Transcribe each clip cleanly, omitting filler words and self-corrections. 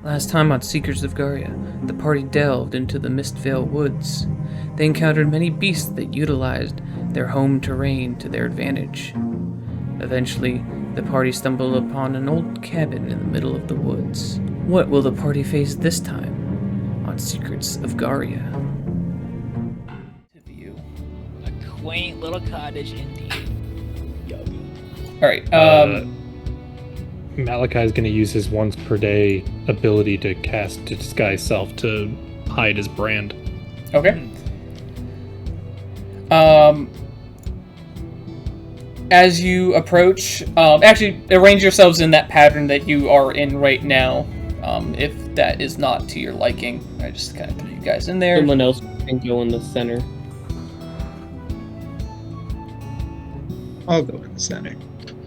Last time on Seekers of Garia, the party delved into the Mistveil woods. They encountered many beasts that utilized their home terrain to their advantage. Eventually, the party stumbled upon an old cabin in the middle of the woods. What will the party face this time on Secrets of Garia? A quaint little cottage indeed. Alright, Malachi's going to use his once per day ability to cast Disguise Self to hide his brand. Okay. As you approach, actually arrange yourselves in that pattern that you are in right now. If that is not to your liking, I just kind of threw you guys in there. Someone else can go in the center. I'll go in the center.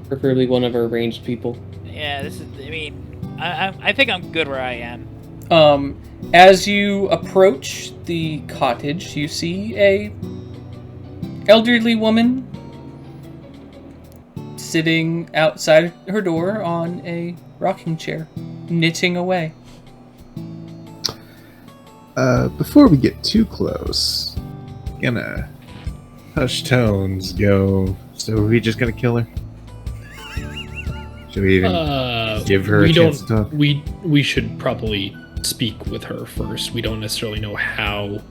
Preferably one of our ranged people. Yeah, this is. I mean, I think I'm good where I am. As you approach the cottage, you see a elderly woman sitting outside her door on a rocking chair, knitting away. Before we get too close, gonna hush tones go. So are we just gonna kill her? Should we even give her a chance to talk? We should probably speak with her first. We don't necessarily know how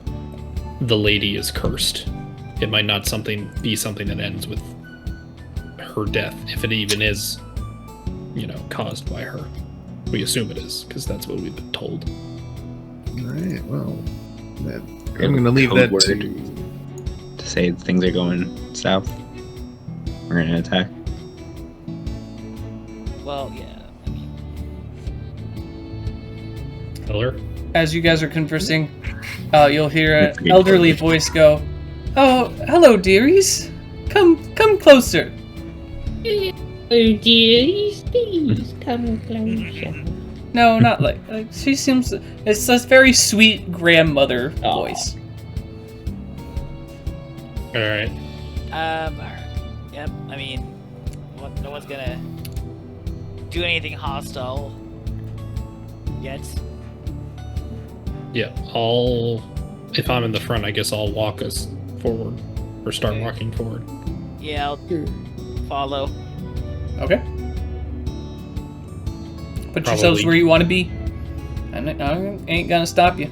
the lady is cursed. It might not be something that ends with her death, if it even is, caused by her. We assume it is, because that's what we've been told. Alright, well, I'm gonna leave that word to say things are going south. We're gonna attack. Well, yeah. I mean, Tell her. As you guys are conversing, you'll hear an elderly voice go, "Oh, hello, dearies. Come closer." Oh, dearies, please come closer. No, not like she seems. It's a very sweet grandmother voice. All right. alright. Yep. I mean, no one's gonna do anything hostile yet. Yeah, if I'm in the front, I guess I'll walk us forward, or start walking forward. Yeah, I'll follow. Okay. Put yourselves where you want to be. I ain't gonna stop you.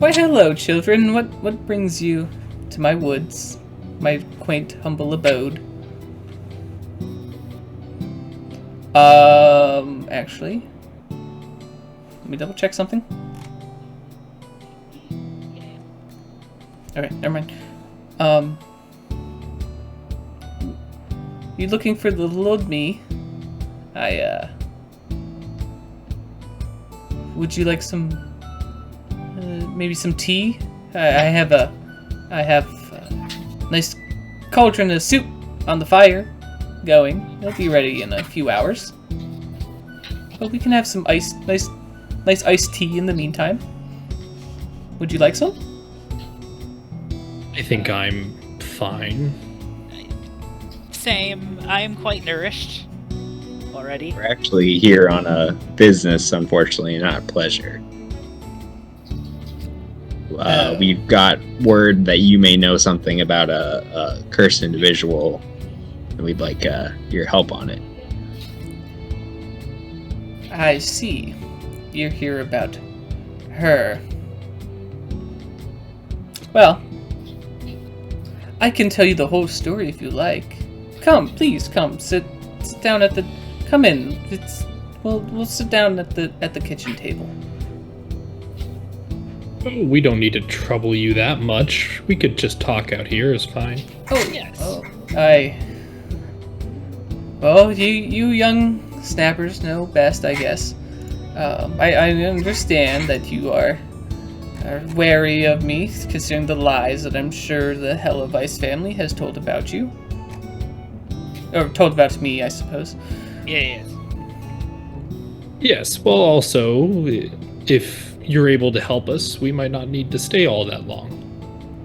Why, hello, children. What brings you to my woods, my quaint, humble abode? Actually, let me double check something. Okay, never mind. You looking for the Lord me? Would you like some, maybe some tea? I have a nice cauldron of soup on the fire going. It'll be ready in a few hours. But we can have some nice iced tea in the meantime. Would you like some? I think I'm fine. Same. I am quite nourished already. We're actually here on a business, unfortunately, not a pleasure. We've got word that you may know something about a cursed individual, and we'd like your help on it. I see. You're here about her. Well, I can tell you the whole story if you like. Come, please, come. Sit down at the. Come in. We'll sit down at the kitchen table. We don't need to trouble you that much. We could just talk out here. Is fine. Oh Yes. Oh, well, you young snappers know best, I guess. I understand that you are wary of me, considering the lies that I'm sure the Hellevice family has told about you. Or told about me, I suppose. Yeah. Yes, well, also, if you're able to help us, we might not need to stay all that long.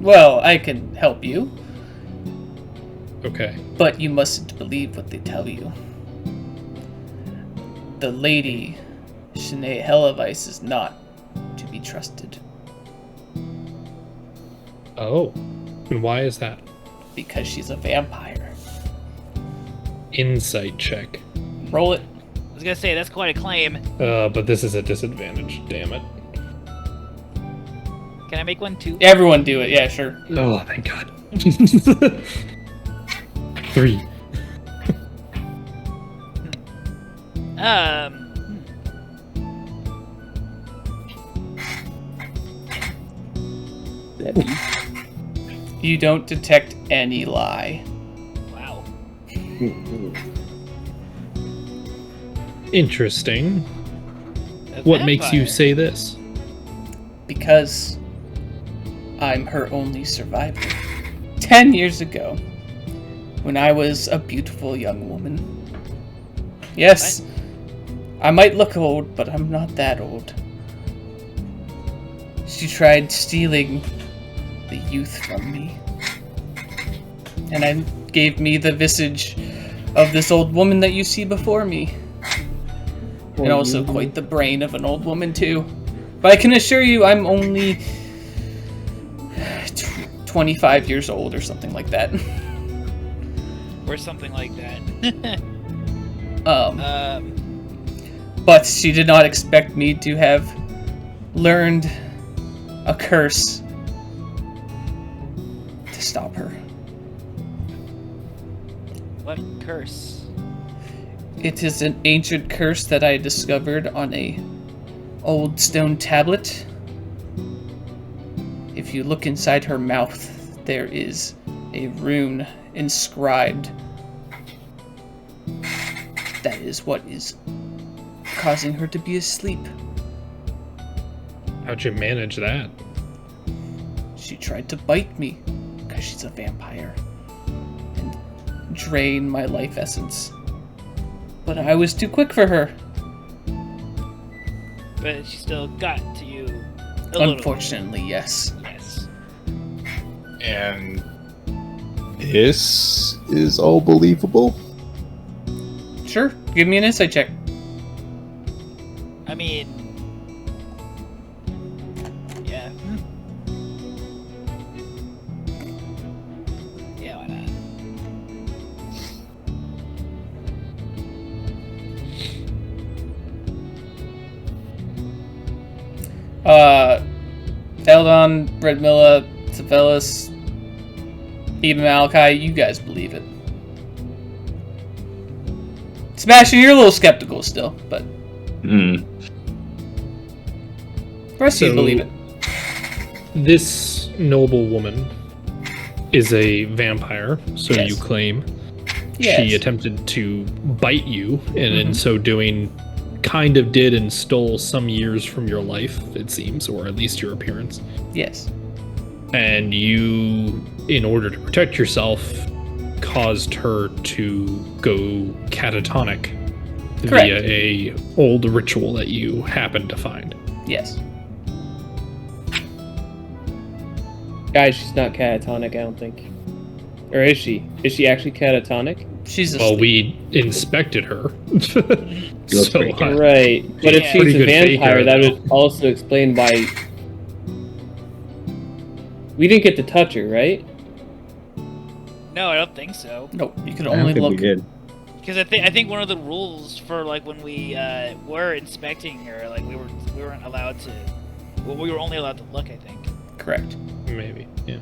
Well, I can help you, Okay. but you mustn't believe what they tell you. The lady, Shanae Hellevice, is not to be trusted. Oh. And why is that? Because she's a vampire. Insight check. Roll it. I was gonna say, that's quite a claim. But this is a disadvantage, damn it. Can I make one too? Everyone do it. Yeah, sure. Oh, thank God. 3. You don't detect any lie. Wow. Interesting. A What makes you vampire. say this? Because I'm her only survivor. 10 years ago, when I was a beautiful young woman. Yes, I might look old, but I'm not that old. She tried stealing the youth from me. And gave me the visage of this old woman that you see before me. And also quite the brain of an old woman, too. But I can assure you I'm only 25 years old or something like that. Or something like that. But she did not expect me to have learned a curse to stop her. What curse? It is an ancient curse that I discovered on a old stone tablet. If you look inside her mouth, there is a rune inscribed. That is what is causing her to be asleep. How'd you manage that? She tried to bite me because she's a vampire and drain my life essence. But I was too quick for her. But she still got to you. A little. Unfortunately, yes. Yes. And this is all believable? Sure, give me an insight check. I mean, yeah. Yeah, why not? Eldon, Redmilla, Tephelis, even Malachi, you guys believe it. Sebastian, you're a little skeptical still, but the rest of you believe it. This noble woman is a vampire, so Yes. you claim. Yes. She attempted to bite you, and in so doing, kind of did and stole some years from your life, it seems, or at least your appearance. Yes. And you, in order to protect yourself, caused her to go catatonic Correct. via a old ritual that you happened to find. Yes. Guys, she's not catatonic, I don't think. Or is she? Is she actually catatonic? She's a Well, we inspected her. looks pretty good. Right. But if Yeah. she's Pretty a good faker, vampire, that though. would also explain why... We didn't get to touch her, right? No, I don't think so. Nope, you can I don't only think we look. did. Because I think one of the rules for like when we were inspecting her, like we weren't allowed to. Well, we were only allowed to look. I think. Correct. Maybe, yeah.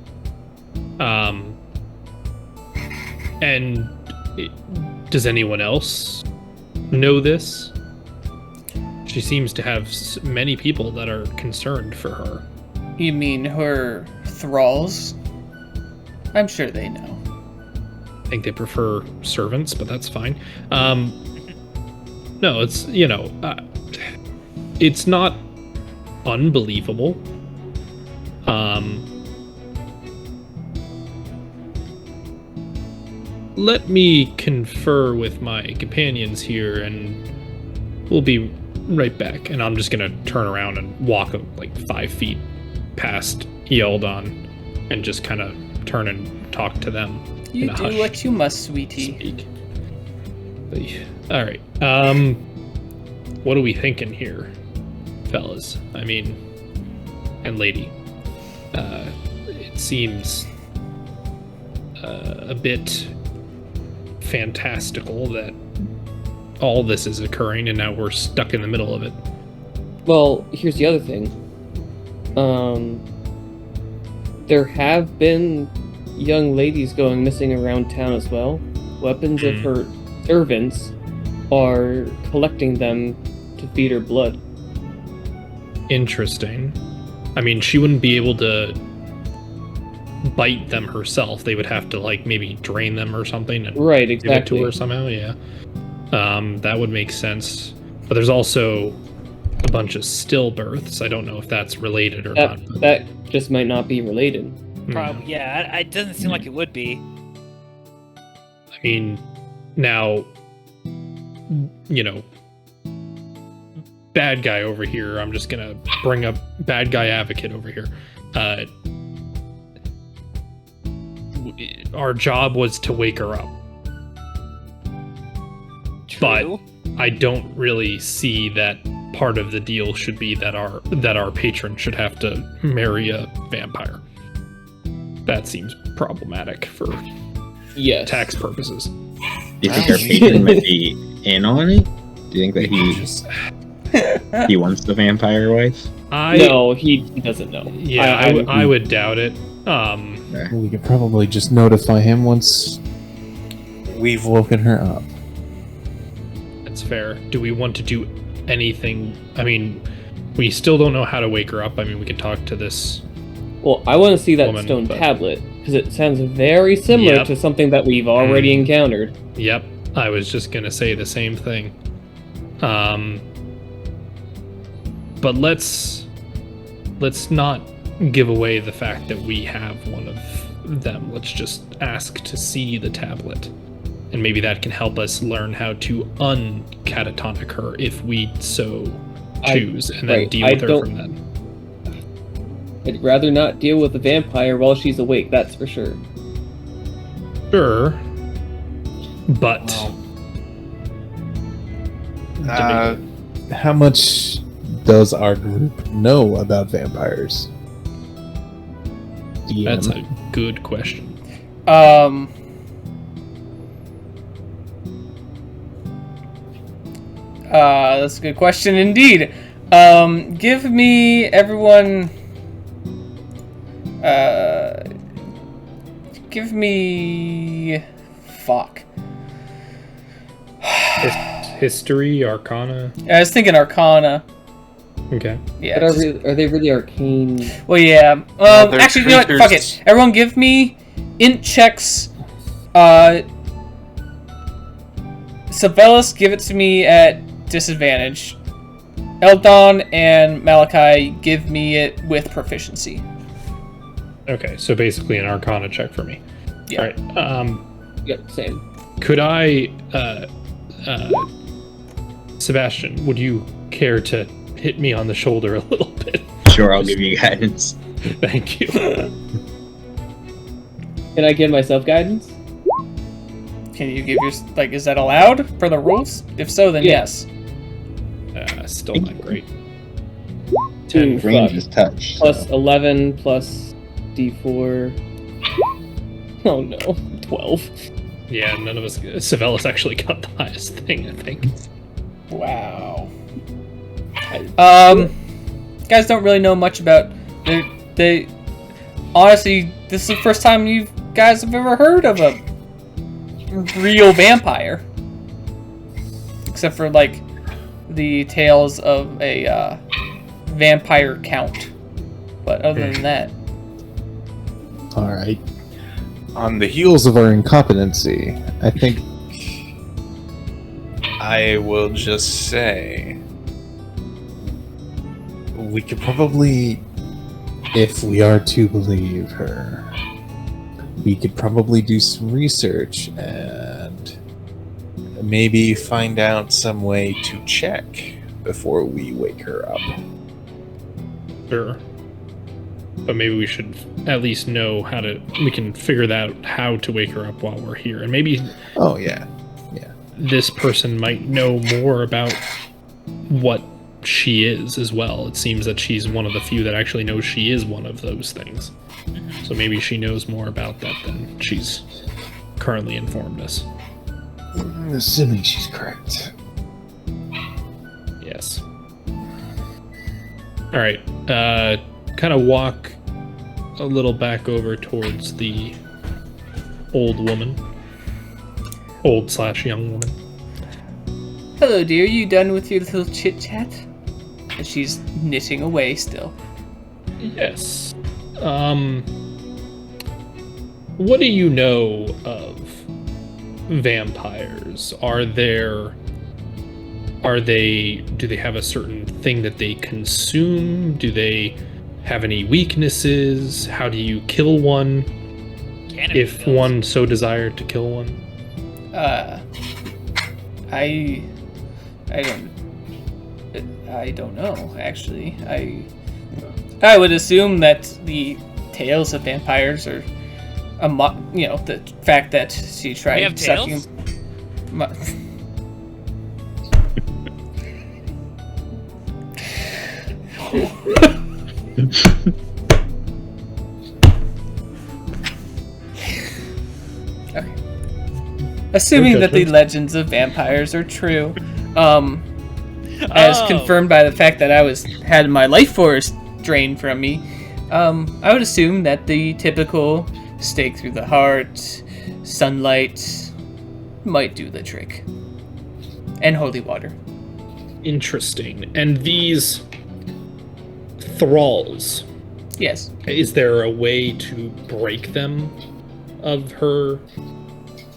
And does anyone else know this? She seems to have many people that are concerned for her. You mean her thralls? I'm sure they know. I think they prefer servants, but that's fine. No, it's, it's not unbelievable. Let me confer with my companions here, and we'll be right back. And I'm just gonna turn around and walk like 5 feet past Yeldon and just kind of turn and talk to them. You in a do hushed what you must, sweetie. speak. All right. What are we thinking here, fellas? I mean, and lady. It seems a bit fantastical that all this is occurring and now we're stuck in the middle of it. Well, here's the other thing. There have been young ladies going missing around town as well. Weapons of her servants are collecting them to feed her blood. Interesting. I mean, she wouldn't be able to bite them herself. They would have to, like, maybe drain them or something and Right, give it exactly. to her somehow, yeah. That would make sense. But there's also a bunch of stillbirths. I don't know if that's related or not. but- That just might not be related. Probably, yeah. It doesn't seem like it would be. I mean, now, you know, bad guy over here. I'm just gonna bring up bad guy advocate over here. Our job was to wake her up, True. but I don't really see that part of the deal should be that our patron should have to marry a vampire. That seems problematic for Yes. tax purposes. Do you think our patron might be in on it? Do you think that he wants the vampire wife? No, he doesn't know. Yeah, I would doubt it. We could probably just notify him once we've woken her up. That's fair. Do we want to do anything? I mean, we still don't know how to wake her up. I mean, we could talk to this. Well, I want to see that Woman, stone but- tablet, because it sounds very similar Yep. to something that we've already encountered. Yep, I was just gonna say the same thing. But let's not give away the fact that we have one of them. Let's just ask to see the tablet. And maybe that can help us learn how to uncatatonic her if we so choose, and then right, deal I with her don't- from then. I'd rather not deal with the vampire while she's awake, that's for sure. Sure. But How much does our group know about vampires? DM. that's a good question. That's a good question indeed. Give me everyone. Give me. Fuck. History, Arcana. I was thinking Arcana. Okay. Yeah. But are they really arcane? Well, yeah. they're Actually, you know what? Fuck creatures. it. Everyone, give me int checks. Savelis, give it to me at disadvantage. Eldon and Malachi, give me it with proficiency. Okay, so basically an Arcana check for me. Yeah. All right. Yep, same. Could I, Sebastian, would you care to hit me on the shoulder a little bit? Sure, I'll give you guidance. Thank you. Can I give myself guidance? Can you give your is that allowed for the rules? If so, then Yeah. yes. Still not great. Ooh, 10. Range fuck. is touch. Plus 11 plus d4. Oh no, 12. Yeah, none of us. Savelis actually got the highest thing, I think. Wow. Guys don't really know much about they. Honestly, this is the first time you guys have ever heard of a real vampire, except for like the tales of a vampire count. But other than that, All right. On the heels of our incompetency, I think I will just say we could probably, if we are to believe her, we could probably do some research and maybe find out some way to check before we wake her up. Sure. But maybe we should at least know we can figure out how to wake her up while we're here. And maybe Oh, yeah. this person might know more about what she is as well. It seems that she's one of the few that actually knows she is one of those things. So maybe she knows more about that than she's currently informed us. I'm assuming she's correct. Yes. Alright, kind of walk a little back over towards the old woman. Old/young woman. Hello, dear. You done with your little chit chat? And she's knitting away still. Yes. What do you know of vampires? Do they have a certain thing that they consume? Do they have any weaknesses? How do you kill one? If one so desired to kill one? I don't know, actually. I would assume that the tales of vampires are the fact that she tried have sucking tails? Okay. Assuming that the legends of vampires are true, as confirmed by the fact that I had my life force drained from me, I would assume that the typical stake through the heart, sunlight, might do the trick. And holy water. Interesting. And these thralls, Yes. is there a way to break them of her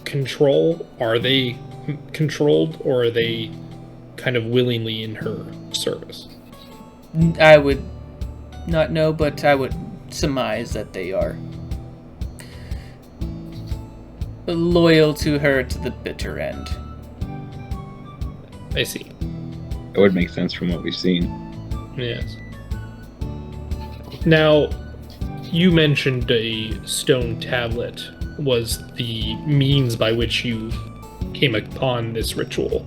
control? Are they controlled, or are they kind of willingly in her service? I would not know, but I would surmise that they are loyal to her to the bitter end. I see. That would make sense from what we've seen. Yes. Now, you mentioned a stone tablet was the means by which you came upon this ritual.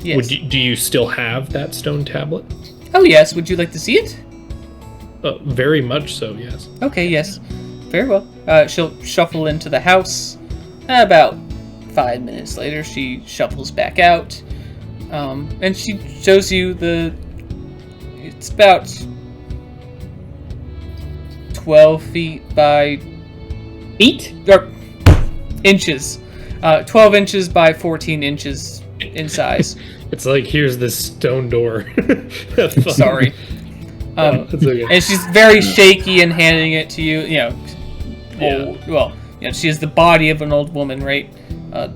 Yes. Do you still have that stone tablet? Oh, yes. Would you like to see it? Very much so, yes. Okay, yes. Very well. She'll shuffle into the house. About 5 minutes later, she shuffles back out. And she shows you it's about 12 feet by inches. 12 inches by 14 inches in size. It's like, here's this stone door. Sorry. That's okay. And she's very shaky in handing it to you. She has the body of an old woman, right?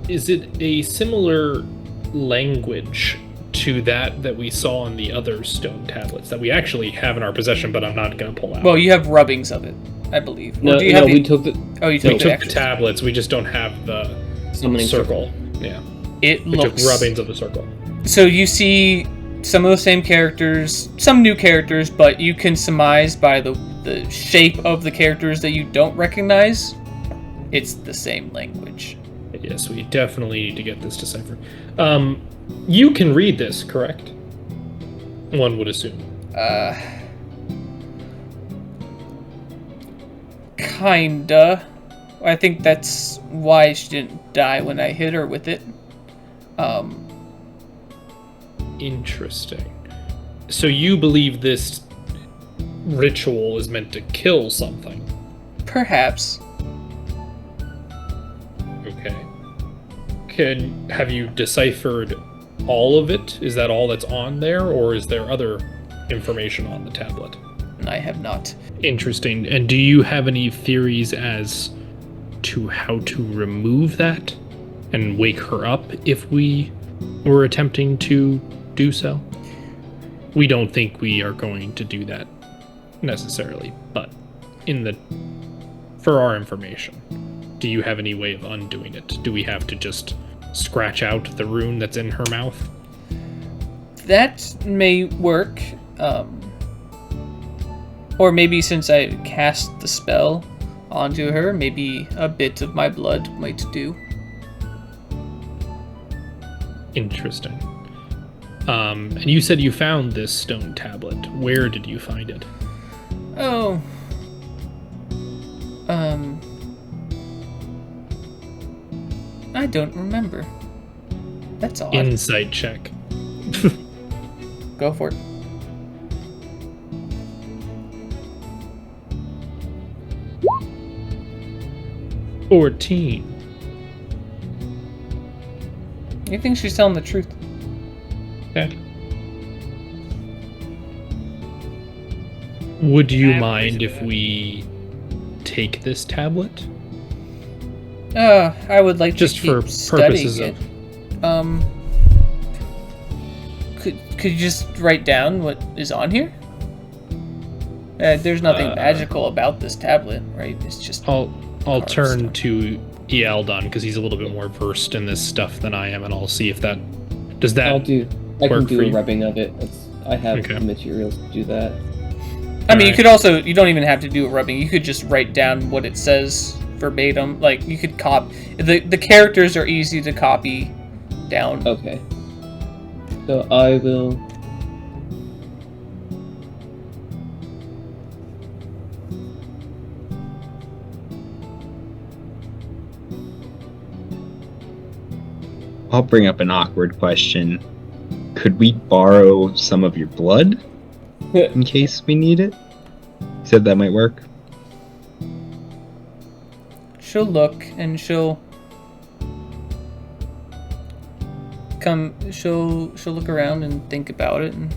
Is it a similar language to that we saw on the other stone tablets that we actually have in our possession, but I'm not going to pull out? Well, you have rubbings of it, I believe. No, Or do you have we took the. Oh, you we took took the the tablets, we just don't have the Summoning circle. Yeah. It We looks. took rubbings of the circle. So you see some of the same characters, some new characters, but you can surmise by the shape of the characters that you don't recognize, it's the same language. Yes, we definitely need to get this deciphered. You can read this, correct? One would assume. Kinda. I think that's why she didn't die when I hit her with it. Interesting. So you believe this ritual is meant to kill something? Perhaps. Okay. Have you deciphered all of it? Is that all that's on there, or is there other information on the tablet? I have not. Interesting. And do you have any theories as to how to remove that and wake her up if we were attempting to do so? We don't think we are going to do that necessarily, but for our information, do you have any way of undoing it? Do we have to just scratch out the rune that's in her mouth? That may work. Or maybe since I cast the spell onto her, maybe a bit of my blood might do. Interesting. And you said you found this stone tablet. Where did you find it? Oh. I don't remember. That's odd. Insight check. Go for it. $14. You think she's telling the truth? Okay. Would you Average mind if of it. we take this tablet? I would like Just to for keep studying purposes it. of... Could you just write down what is on here? There's nothing magical about this tablet, right? It's just I'll carved turn stone. to Ealdon because he's a little bit more versed in this stuff than I am, and I'll see if that does that. I can work do for a you? rubbing of it. I have Okay. the materials to do that. I mean, you Alright. could also, you don't even have to do a rubbing. You could just write down what it says verbatim. Like, you could the characters are easy to copy down. Okay. So I will. I'll bring up an awkward question. Could we borrow some of your blood in case we need it? You said that might work. She'll look and she'll look around and think about it and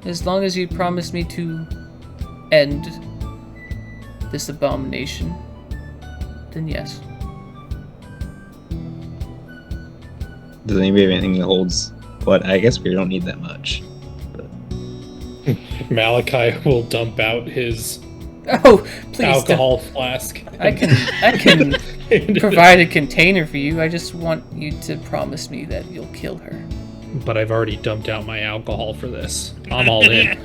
as long as you promise me to end this abomination, then yes. Does anybody have anything that holds blood? I guess we don't need that much. Malachi will dump out his Oh, please alcohol flask. I can provide a container for you. I just want you to promise me that you'll kill her. But I've already dumped out my alcohol for this. I'm all in.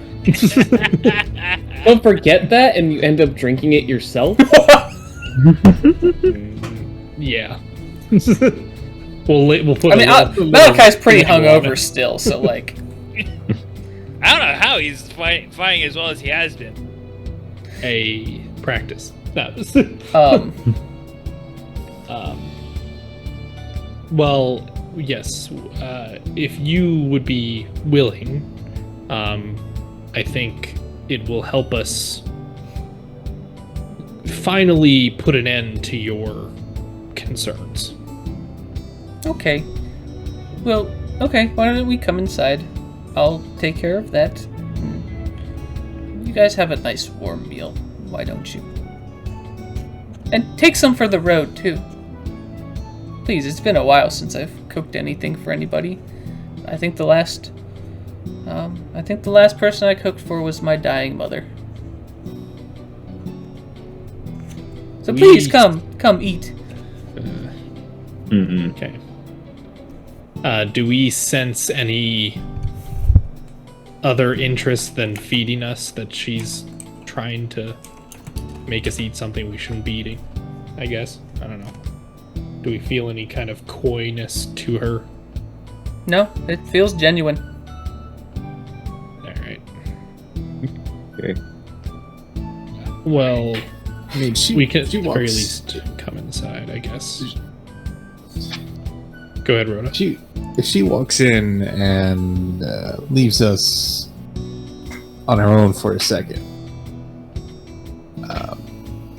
Don't forget that, and you end up drinking it yourself. Yeah. we'll put. I mean, a little- Malachi's pretty little on hungover it. still, so like, I don't know how he's fighting as well as he has been. A practice. That was. Well, yes. If you would be willing, I think it will help us finally put an end to your concerns. okay. Well, okay. Why don't we come inside? I'll take care of that. You guys have a nice warm meal. Why don't you? And take some for the road too. Please, it's been a while since I've cooked anything for anybody. I think the last person I cooked for was my dying mother. So please come eat. Okay. Do we sense any other interest than feeding us that she's trying to make us eat something we shouldn't be eating? I guess. I don't know. Do we feel any kind of coyness to her? No, it feels genuine. Alright. Okay. Well, I mean, we can at she the very walks- least come inside, I guess. Go ahead, Rhoda. If she walks in and leaves us on our own for a second,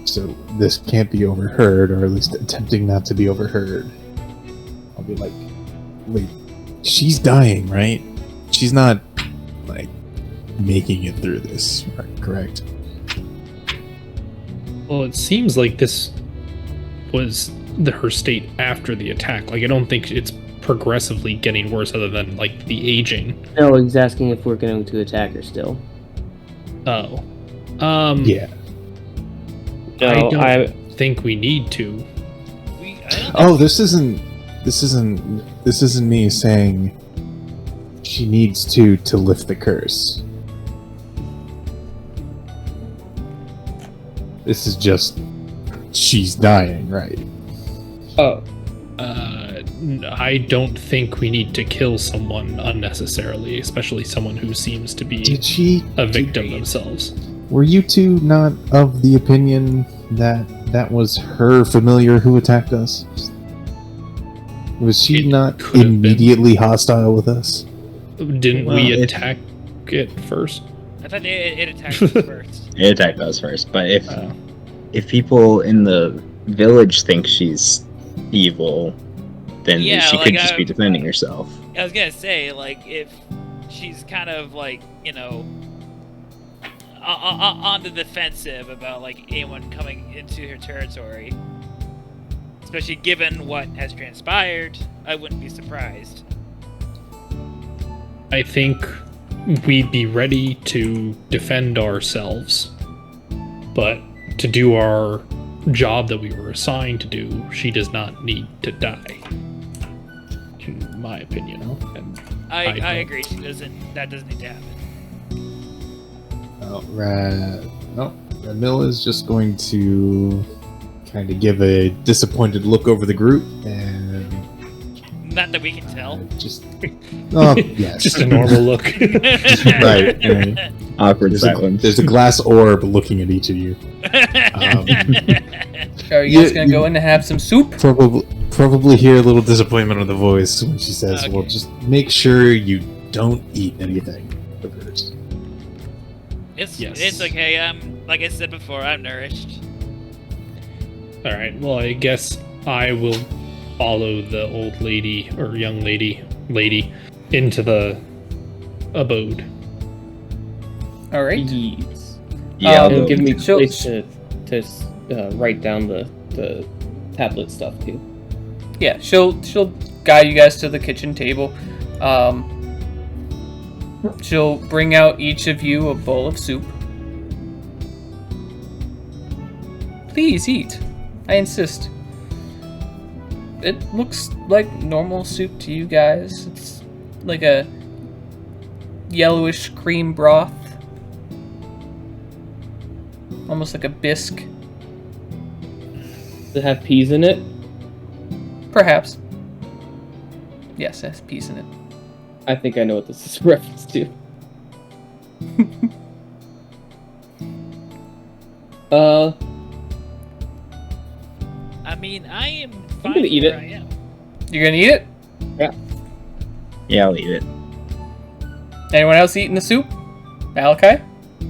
so this can't be overheard, or at least attempting not to be overheard, I'll be like, wait, she's dying, right? She's not, like, making it through this, right? Correct? Well, it seems like this was her state after the attack. Like, I don't think it's progressively getting worse other than, like, the aging. No, he's asking if we're going to attack her still. Oh. Yeah. No, I don't think we need to. Oh, this isn't me saying She needs to lift the curse. This is just... She's dying, right? Oh, I don't think we need to kill someone unnecessarily, especially someone who seems to be Did she... a victim themselves. Were you two not of the opinion that was her familiar who attacked us? Was she It not could have been. immediately hostile with us? Didn't Well, we it- attack it first? I thought it attacked us first. It attacked us first, but Oh. if people in the village think she's evil, then Yeah, she like, could just be defending herself. I was gonna say, like, if she's kind of like, on the defensive about like anyone coming into her territory, especially given what has transpired, I wouldn't be surprised. I think we'd be ready to defend ourselves, but to do our job that we were assigned to do, she does not need to die. In my opinion. And I don't- agree. That doesn't need to happen. Ramil is just going to kind of give a disappointed look over the group and Not that we can tell. just... Oh, yes. just a normal look. Right. Awkward There's silence. there's a glass orb looking at each of you. Are you guys You- gonna go in and have some soup? Probably hear a little disappointment on the voice when she says, Okay. well, just make sure you don't eat anything of hers. Yes. It's okay. Like I said before, I'm nourished. All right. Well, I guess I will follow the old lady or young lady into the abode. All right. yes. Yeah, Um, It'll give me So- place to write down the tablet stuff too. Yeah, she'll guide you guys to the kitchen table. She'll bring out each of you a bowl of soup. Please eat. I insist. It looks like normal soup to you guys. It's like a yellowish cream broth. Almost like a bisque, Does it have peas in it? perhaps. Yes, it has peas in it. I think I know what this is a reference to. I mean, I am fine gonna eat where it. I am. You're gonna eat it? yeah, I'll eat it. Anyone else eating the soup? Malachi?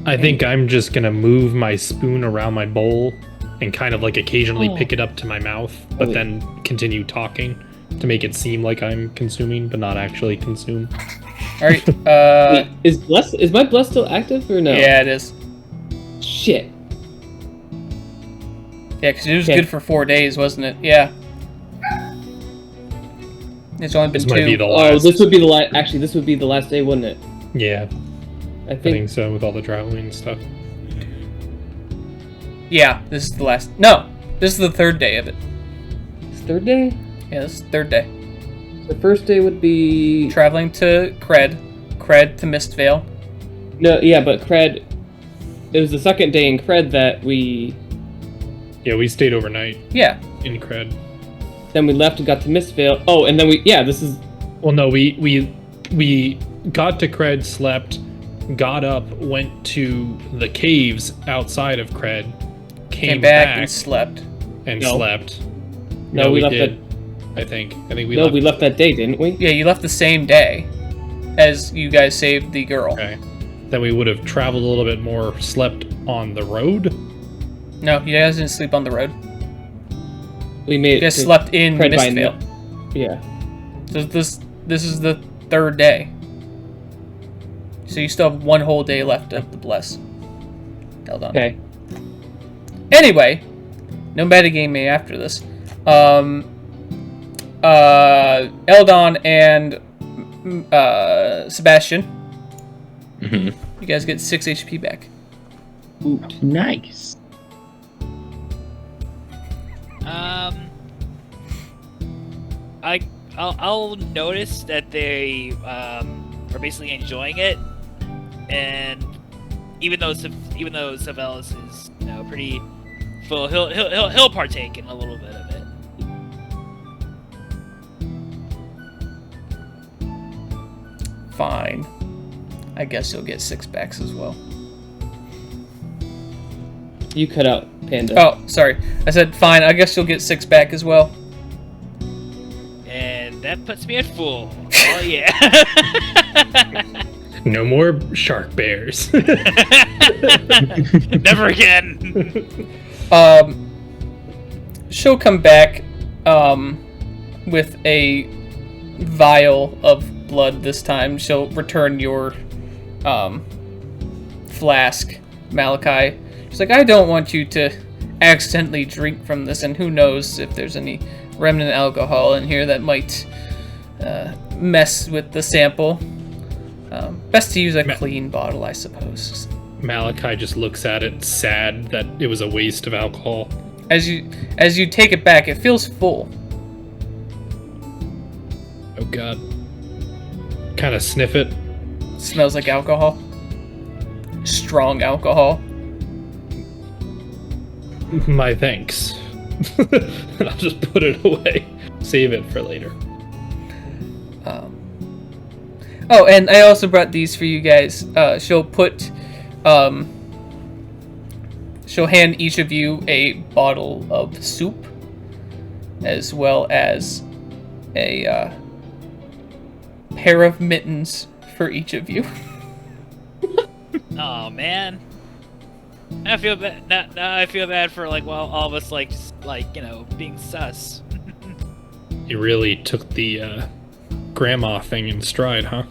I think I'm just gonna move my spoon around my bowl and kind of like occasionally pick it up to my mouth, but Oh. then continue talking to make it seem like I'm consuming, but not actually consume. All right. Wait, is my bless still active or no? Yeah, it is. Shit. Yeah, because it was Okay. good for 4 days, wasn't it? Yeah. It's only been This 2. might be the Oh, last. this would be the last. Actually, this would be the last day, wouldn't it? Yeah, I I think. think so with all the traveling and stuff. Yeah, this is the last. No, this is the 3rd day of it. It's third day. Yeah, this is the 3rd day. The first day would be Traveling to Cred to Mistveil. no. Yeah, but Cred. It was the second day in Cred that we. Yeah, we stayed overnight Yeah, in Cred. Then we left and got to Mistveil. Oh, and then we. Yeah, this is. Well, no, we got to Cred, slept, got up, went to the caves outside of Cred, came back and slept. and No. slept. No, we left did. I think we No, left. we left that day, didn't we? Yeah, you left the same day as you guys saved the girl. Okay. Then we would have traveled a little bit more, slept on the road. No, you guys didn't sleep on the road. We made You it. guys to slept in Cred by Mistveil. Yeah. So this is the 3rd day. So you still have 1 whole day left of the bless. Held on. Okay. Anyway, no metagaming after this. Eldon and Sebastian, Mhm. you guys get 6 HP back. Nice. I'll notice that they are basically enjoying it, and even though Savelis is, you know, pretty full, he'll partake in a little bit of it. Fine. I guess you'll get 6-packs as well. You cut out, Panda. Oh, sorry. I said fine. I guess you'll get 6-pack as well. And that puts me at full. Oh yeah. No more shark bears. Never again. She'll come back with a vial of blood this time. She'll return your flask, Malachi. She's like, I don't want you to accidentally drink from this, and who knows if there's any remnant alcohol in here that might mess with the sample. Best to use a clean bottle, I suppose. Malachi just looks at it, sad that it was a waste of alcohol. As you take it back, it feels full. Oh god. Kind of sniff it. Smells like alcohol. Strong alcohol. My thanks. I'll just put it away. Save it for later. Oh, and I also brought these for you guys. She'll hand each of you a bottle of soup, as well as a pair of mittens for each of you. Oh man. I feel bad. Now I feel bad for all of us just being sus. You really took the grandma thing in stride, huh?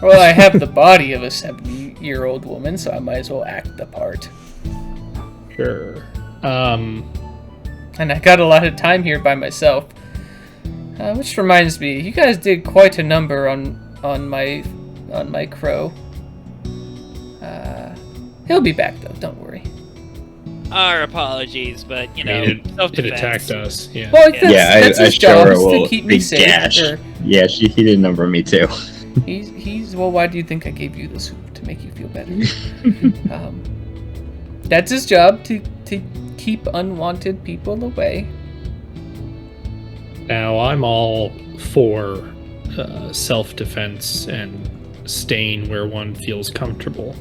Well, I have the body of a 70-year-old woman, so I might as well act the part. Sure. And I got a lot of time here by myself. Which reminds me, you guys did quite a number on my crow. He'll be back though, don't worry. Our apologies, but it self-defense. attacked us. Yeah. Well, that's his job, is to keep me big safe. gash. Or Yeah, he did number me too. he's well. Why do you think I gave you the soup? To make you feel better. That's his job, to keep unwanted people away. Now, I'm all for self-defense and staying where one feels comfortable.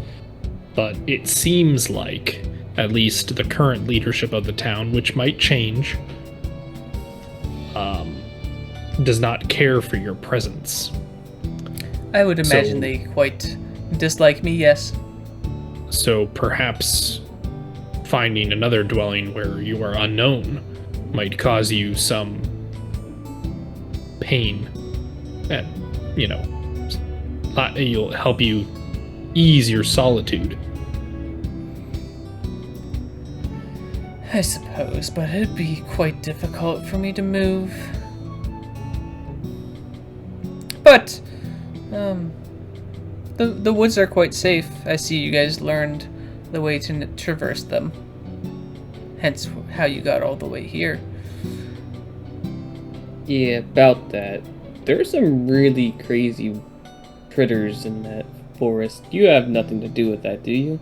But it seems like, at least the current leadership of the town, which might change, does not care for your presence. I would imagine they quite dislike me, yes. So perhaps finding another dwelling where you are unknown might cause you some pain, and you'll help you ease your solitude. I suppose, but it'd be quite difficult for me to move. But the woods are quite safe. I see you guys learned the way to traverse them. Hence how you got all the way here. Yeah, about that. There's some really crazy critters in that forest. You have nothing to do with that, do you?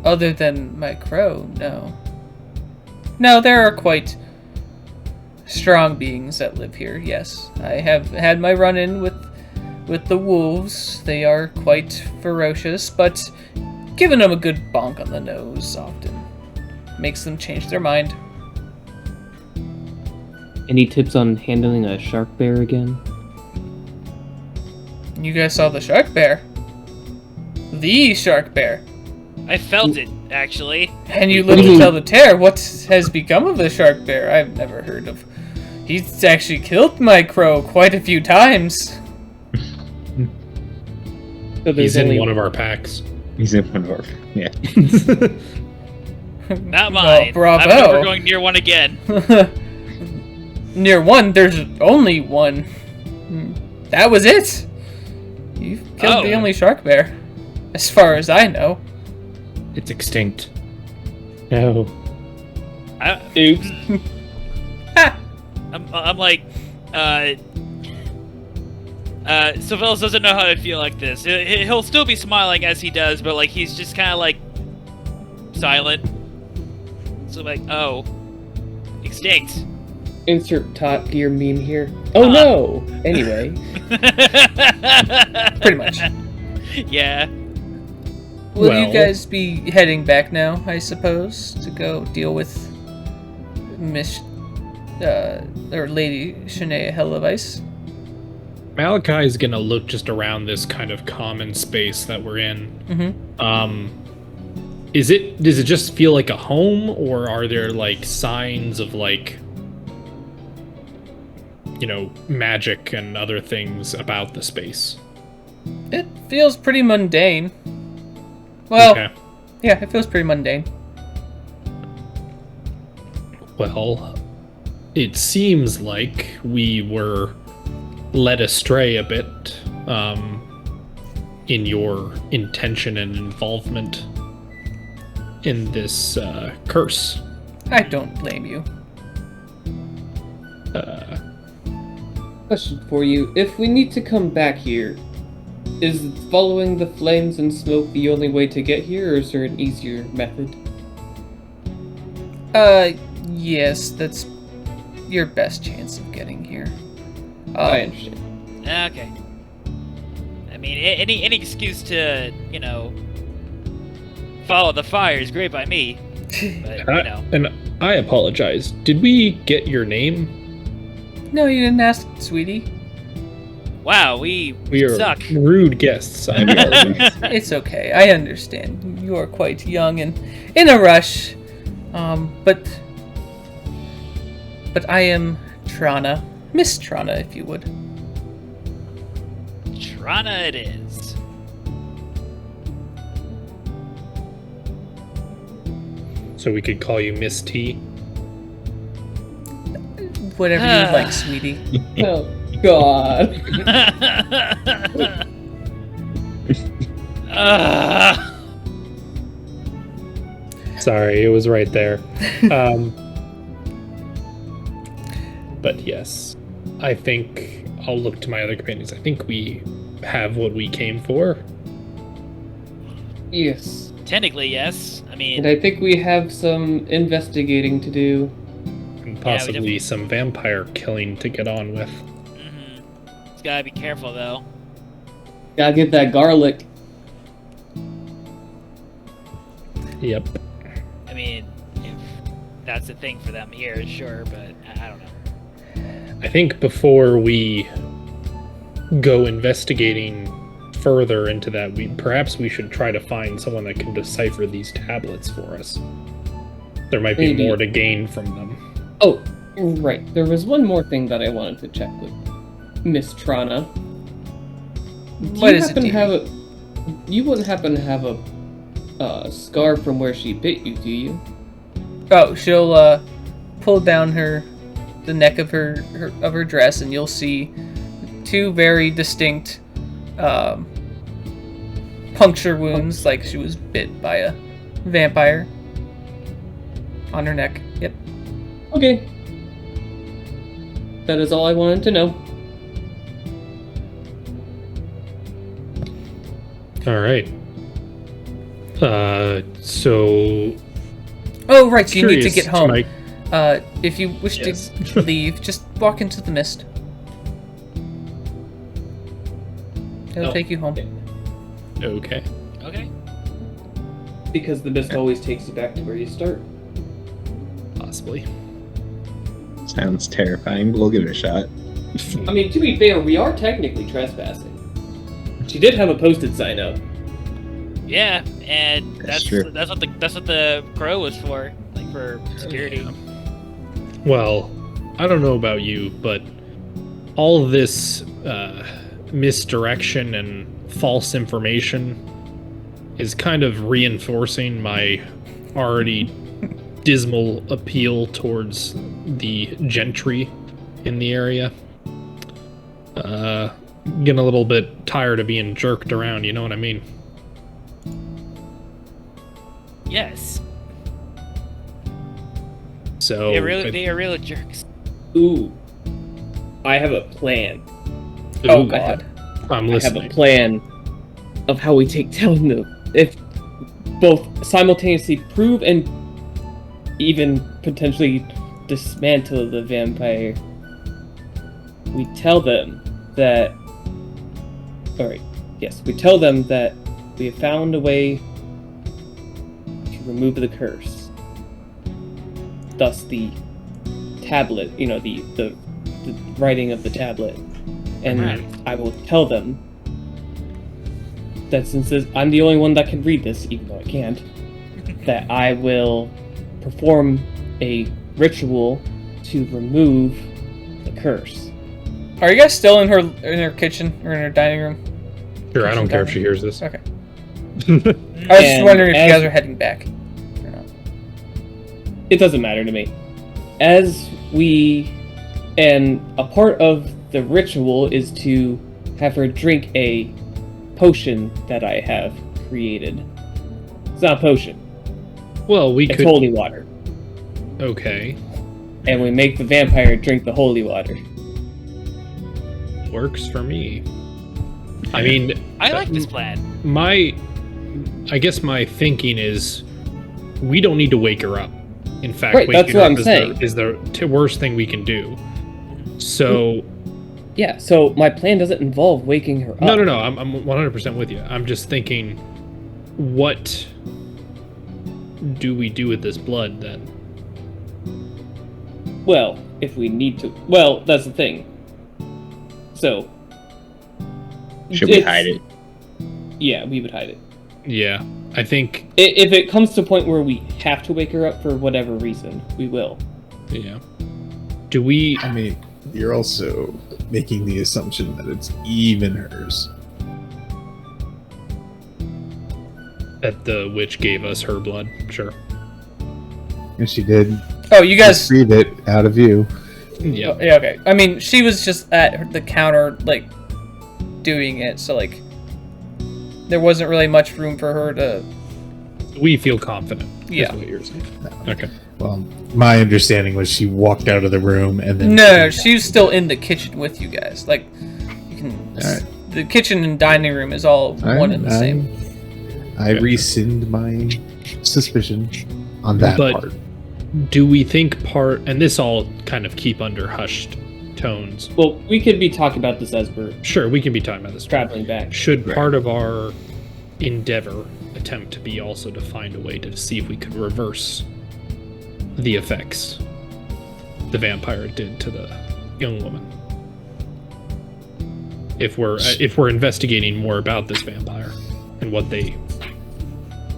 Other than my crow, no. No, there are quite strong beings that live here, yes. I have had my run-in with the wolves. They are quite ferocious, but giving them a good bonk on the nose often makes them change their mind. Any tips on handling a shark bear again? You guys saw the shark bear. The shark bear. I felt it, actually. And you live to tell the tale. What has become of the shark bear? I've never heard of. He's actually killed my crow quite a few times. So He's in one of our packs. He's in one of our. Yeah. Not mine. Bravo. I'm never going near one again. Near one, there's only one. That was it. You've killed the only shark bear, as far as I know. It's extinct. No. Oops. I'm like, Sylvelis doesn't know how to feel like this. He'll still be smiling as he does, but like he's just kind of like silent. So like, oh, extinct. Insert Top Gear meme here. Oh no! Anyway. Pretty much. Yeah. Will Well- you guys be heading back now, I suppose, to go deal with or Lady Shanae Hellevice? Malachi is gonna look just around this kind of common space that we're in. Mm-hmm. Does it just feel like a home, or are there like signs of like, you know, magic and other things about the space? It feels pretty mundane. Well, Okay. yeah, it feels pretty mundane. Well, it seems like we were led astray a bit in your intention and involvement in this curse. I don't blame you. Question for you. If we need to come back here, is following the flames and smoke the only way to get here, or is there an easier method? Yes, that's your best chance of getting here. I understand. Okay. I mean, any excuse to, you know, follow the fire is great by me. But, you know. And I apologize. Did we get your name? No, you didn't ask, sweetie. Wow, we We are suck. rude guests. I'm It's okay. I understand. You are quite young and in a rush. But I am Trana. Miss Trana, if you would. Trana it is. So we could call you Miss T. Whatever you like, sweetie. Oh, God. Sorry, it was right there. But yes, I think I'll look to my other companions. I think we have what we came for. Yes. Technically, yes. I mean, And I think we have some investigating to do. And possibly definitely- some vampire killing to get on with. just gotta be careful though. Gotta get that garlic. Yep. I mean, if that's a thing for them here, sure, but I don't know. I think before we go investigating further into that, perhaps we should try to find someone that can decipher these tablets for us. There might be Maybe. more to gain from them. Oh, right. There was one more thing that I wanted to check with Miss Trana. What is it, dear? You wouldn't happen to have a scar from where she bit you, do you? Oh, she'll pull down the neck of her dress, and you'll see two very distinct puncture wounds, like she was bit by a vampire on her neck. Yep. Okay. That is all I wanted to know. All right. So Oh, right. You need to curious get home. my- If you wish Yes. to leave, just walk into the mist. It'll Oh, take you home. Okay. Okay. Because the mist always takes you back to where you start. Possibly. Sounds terrifying, but we'll give it a shot. I mean, to be fair, we are technically trespassing. She did have a posted sign up. Yeah, and That's true. that's what the crow was for, like for security. Well, I don't know about you, but all this misdirection and false information is kind of reinforcing my already dismal appeal towards the gentry in the area. Getting a little bit tired of being jerked around, you know what I mean? Yes, So they are real jerks. Ooh. I have a plan. Oh, Ooh. God. I'm I have listening. a plan of how we take down if both simultaneously prove and even potentially dismantle the vampire. We tell them that. Alright, yes, we tell them that we have found a way to remove the curse. Thus, the tablet, the writing of the tablet. And I will tell them that since I'm the only one that can read this, even though I can't, that I will perform a ritual to remove the curse. Are you guys still in her kitchen or in her dining room? Sure, I don't care if she hears this. Okay. I was just wondering if you guys are heading back or not. It doesn't matter to me. And a part of the ritual is to have her drink a potion that I have created. It's not a potion. Well, we It's could. holy water. Okay, And we make the vampire drink the holy water. works for me. I mean, I like this plan. I guess my thinking is, we don't need to wake her up. In fact, Right, that's waking what her I'm up saying. is the worst thing we can do. So, Yeah, so my plan doesn't involve waking her up. no, I'm 100% with you. I'm just thinking, what do we do with this blood then? Well, if we need to. Well, that's the thing. So. Should we hide it? Yeah, we would hide it. Yeah, I think. If it comes to a point where we have to wake her up for whatever reason, we will. Yeah. Do we? I mean, you're also making the assumption that it's even hers. That the witch gave us her blood. Sure. And she did. Oh, you guys. Just read it out of view. Yeah. Oh, yeah, okay. I mean, she was just at the counter, like, doing it, so, like, there wasn't really much room for her to. We feel confident. Yeah. Is what you're saying. Okay. Well, my understanding was she walked out of the room and then. No, she was still in the kitchen with you guys. Like, you can. Alright. The kitchen and dining room is all one and the same. I rescind my suspicion on that But- part. Do we think and this all kind of keep under hushed tones. Well, we could be talking about this as we're Sure, we can be talking about this. traveling back. Should part of our endeavor attempt to be also to find a way to see if we could reverse the effects the vampire did to the young woman? If we're investigating more about this vampire and what they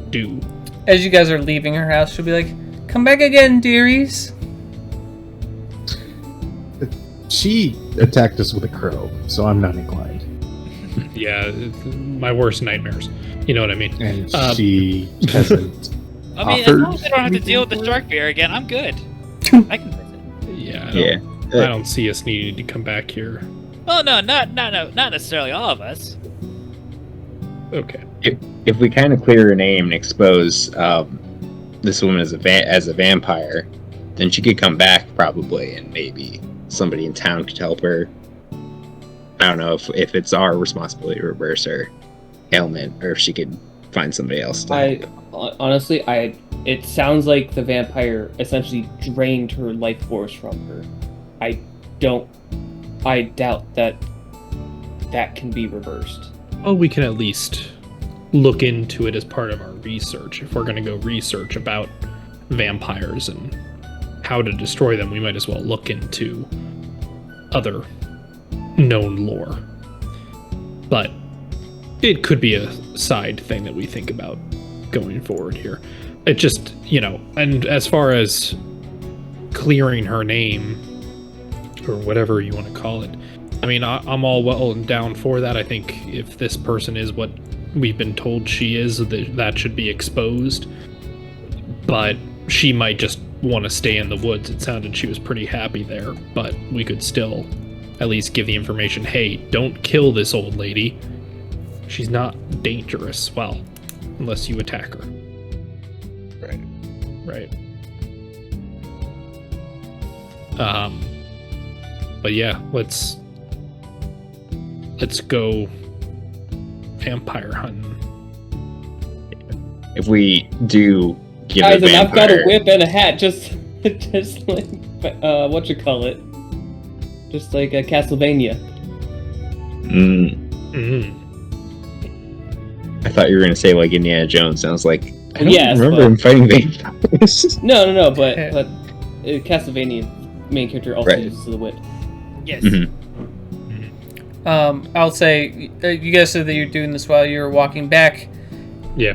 do. As you guys are leaving her house, she'll be like, "Come back again, dearies." She attacked us with a crow, so I'm not inclined. Yeah, my worst nightmares. You know what I mean? And she hasn't. I mean, as offered long as I don't have to anything deal with the for it? shark bear again, I'm good. I can visit. Yeah. Yeah. I don't see us needing to come back here. Well, no, not necessarily all of us. Okay. If we kind of clear her name and expose this woman as a vampire, then she could come back probably, and maybe somebody in town could help her. I don't know if it's our responsibility to reverse her ailment, or if she could find somebody else. Honestly, it sounds like the vampire essentially drained her life force from her. I doubt that can be reversed. Well, we can at least look into it as part of our research. If we're going to go research about vampires and how to destroy them, we might as well look into other known lore. But it could be a side thing that we think about going forward here. It just, and as far as clearing her name, or whatever you want to call it, I mean, I'm all well and down for that. I think if this person is what we've been told she is, that should be exposed. But she might just want to stay in the woods. It sounded she was pretty happy there, but we could still at least give the information, hey, don't kill this old lady. She's not dangerous. Well, unless you attack her. Right. But yeah, let's go vampire hunting. If we do give Guys, a and I've got a vampire, whip and a hat, just like what you call it, just like a Castlevania. I thought you were gonna say like Indiana Jones. Sounds like I don't Yes, remember but- him fighting vampires. No, but Castlevania main character also Right. uses the whip. Yes. Mhm. I'll say you guys said that you're doing this while you're walking back. Yeah.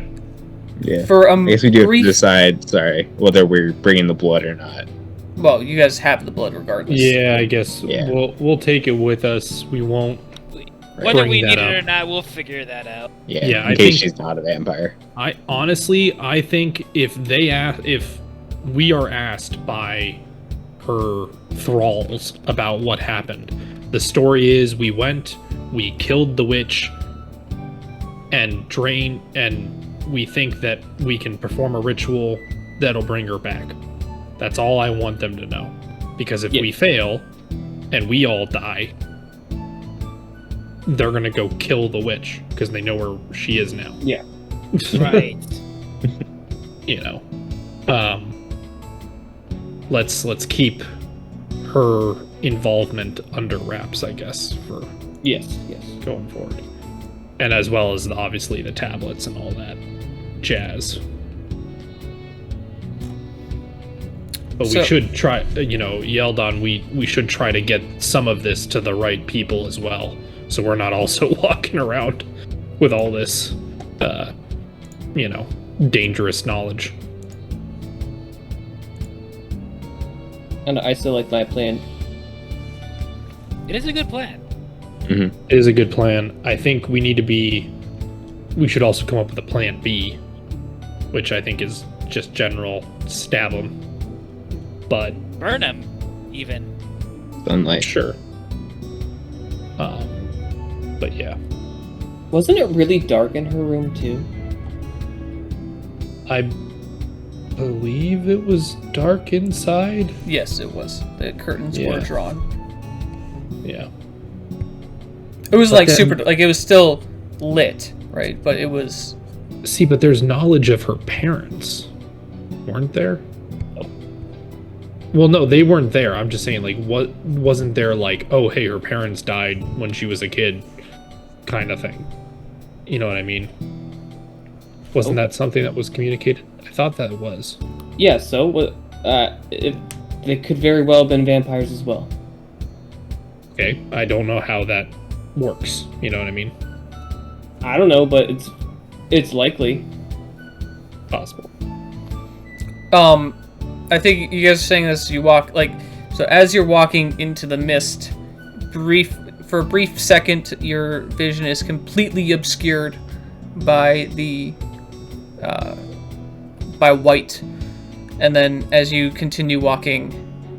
Yeah. For I guess we do have brief, to decide. Sorry, whether we're bringing the blood or not. well, you guys have the blood regardless. Yeah, I guess Yeah. we'll take it with us. We won't. Whether Bring we that need up. it or not, we'll figure that out. Yeah. Yeah, in I case think- she's not a vampire. I think if we are asked by her thralls about what happened, the story is we killed the witch, and we think that we can perform a ritual that'll bring her back. That's all I want them to know. Because if Yeah. we fail and we all die, they're gonna go kill the witch because they know where she is now. Yeah. Right. You know, let's keep her involvement under wraps, I guess, for Yes. going forward, and as well as obviously the tablets and all that jazz. But we So- should try, Yeldon, we should try to get some of this to the right people as well, so we're not also walking around with all this, dangerous knowledge. And I still like my plan. It is a good plan. It is a good plan. I think we should also come up with a plan B, which I think is just general stab them. But Burn him, even. Sunlight. sure. But yeah, Wasn't it really dark in her room too? I believe it was dark inside. Yes, it was. The curtains Yeah. were drawn. Yeah. It was But like then- super, like it was still lit, right? But it was. See, but there's knowledge of her parents, weren't there? Well, no, they weren't there. I'm just saying, like, what wasn't there? Like, oh, hey, her parents died when she was a kid, kind of thing. You know what I mean? Wasn't that something that was communicated? I thought that it was. Yeah. So what? They could very well have been vampires as well. Okay, I don't know how that works. You know what I mean? I don't know, but it's likely. Possible. I think you guys are saying this. You walk so as you're walking into the mist. For a brief second, your vision is completely obscured by by white, and then as you continue walking,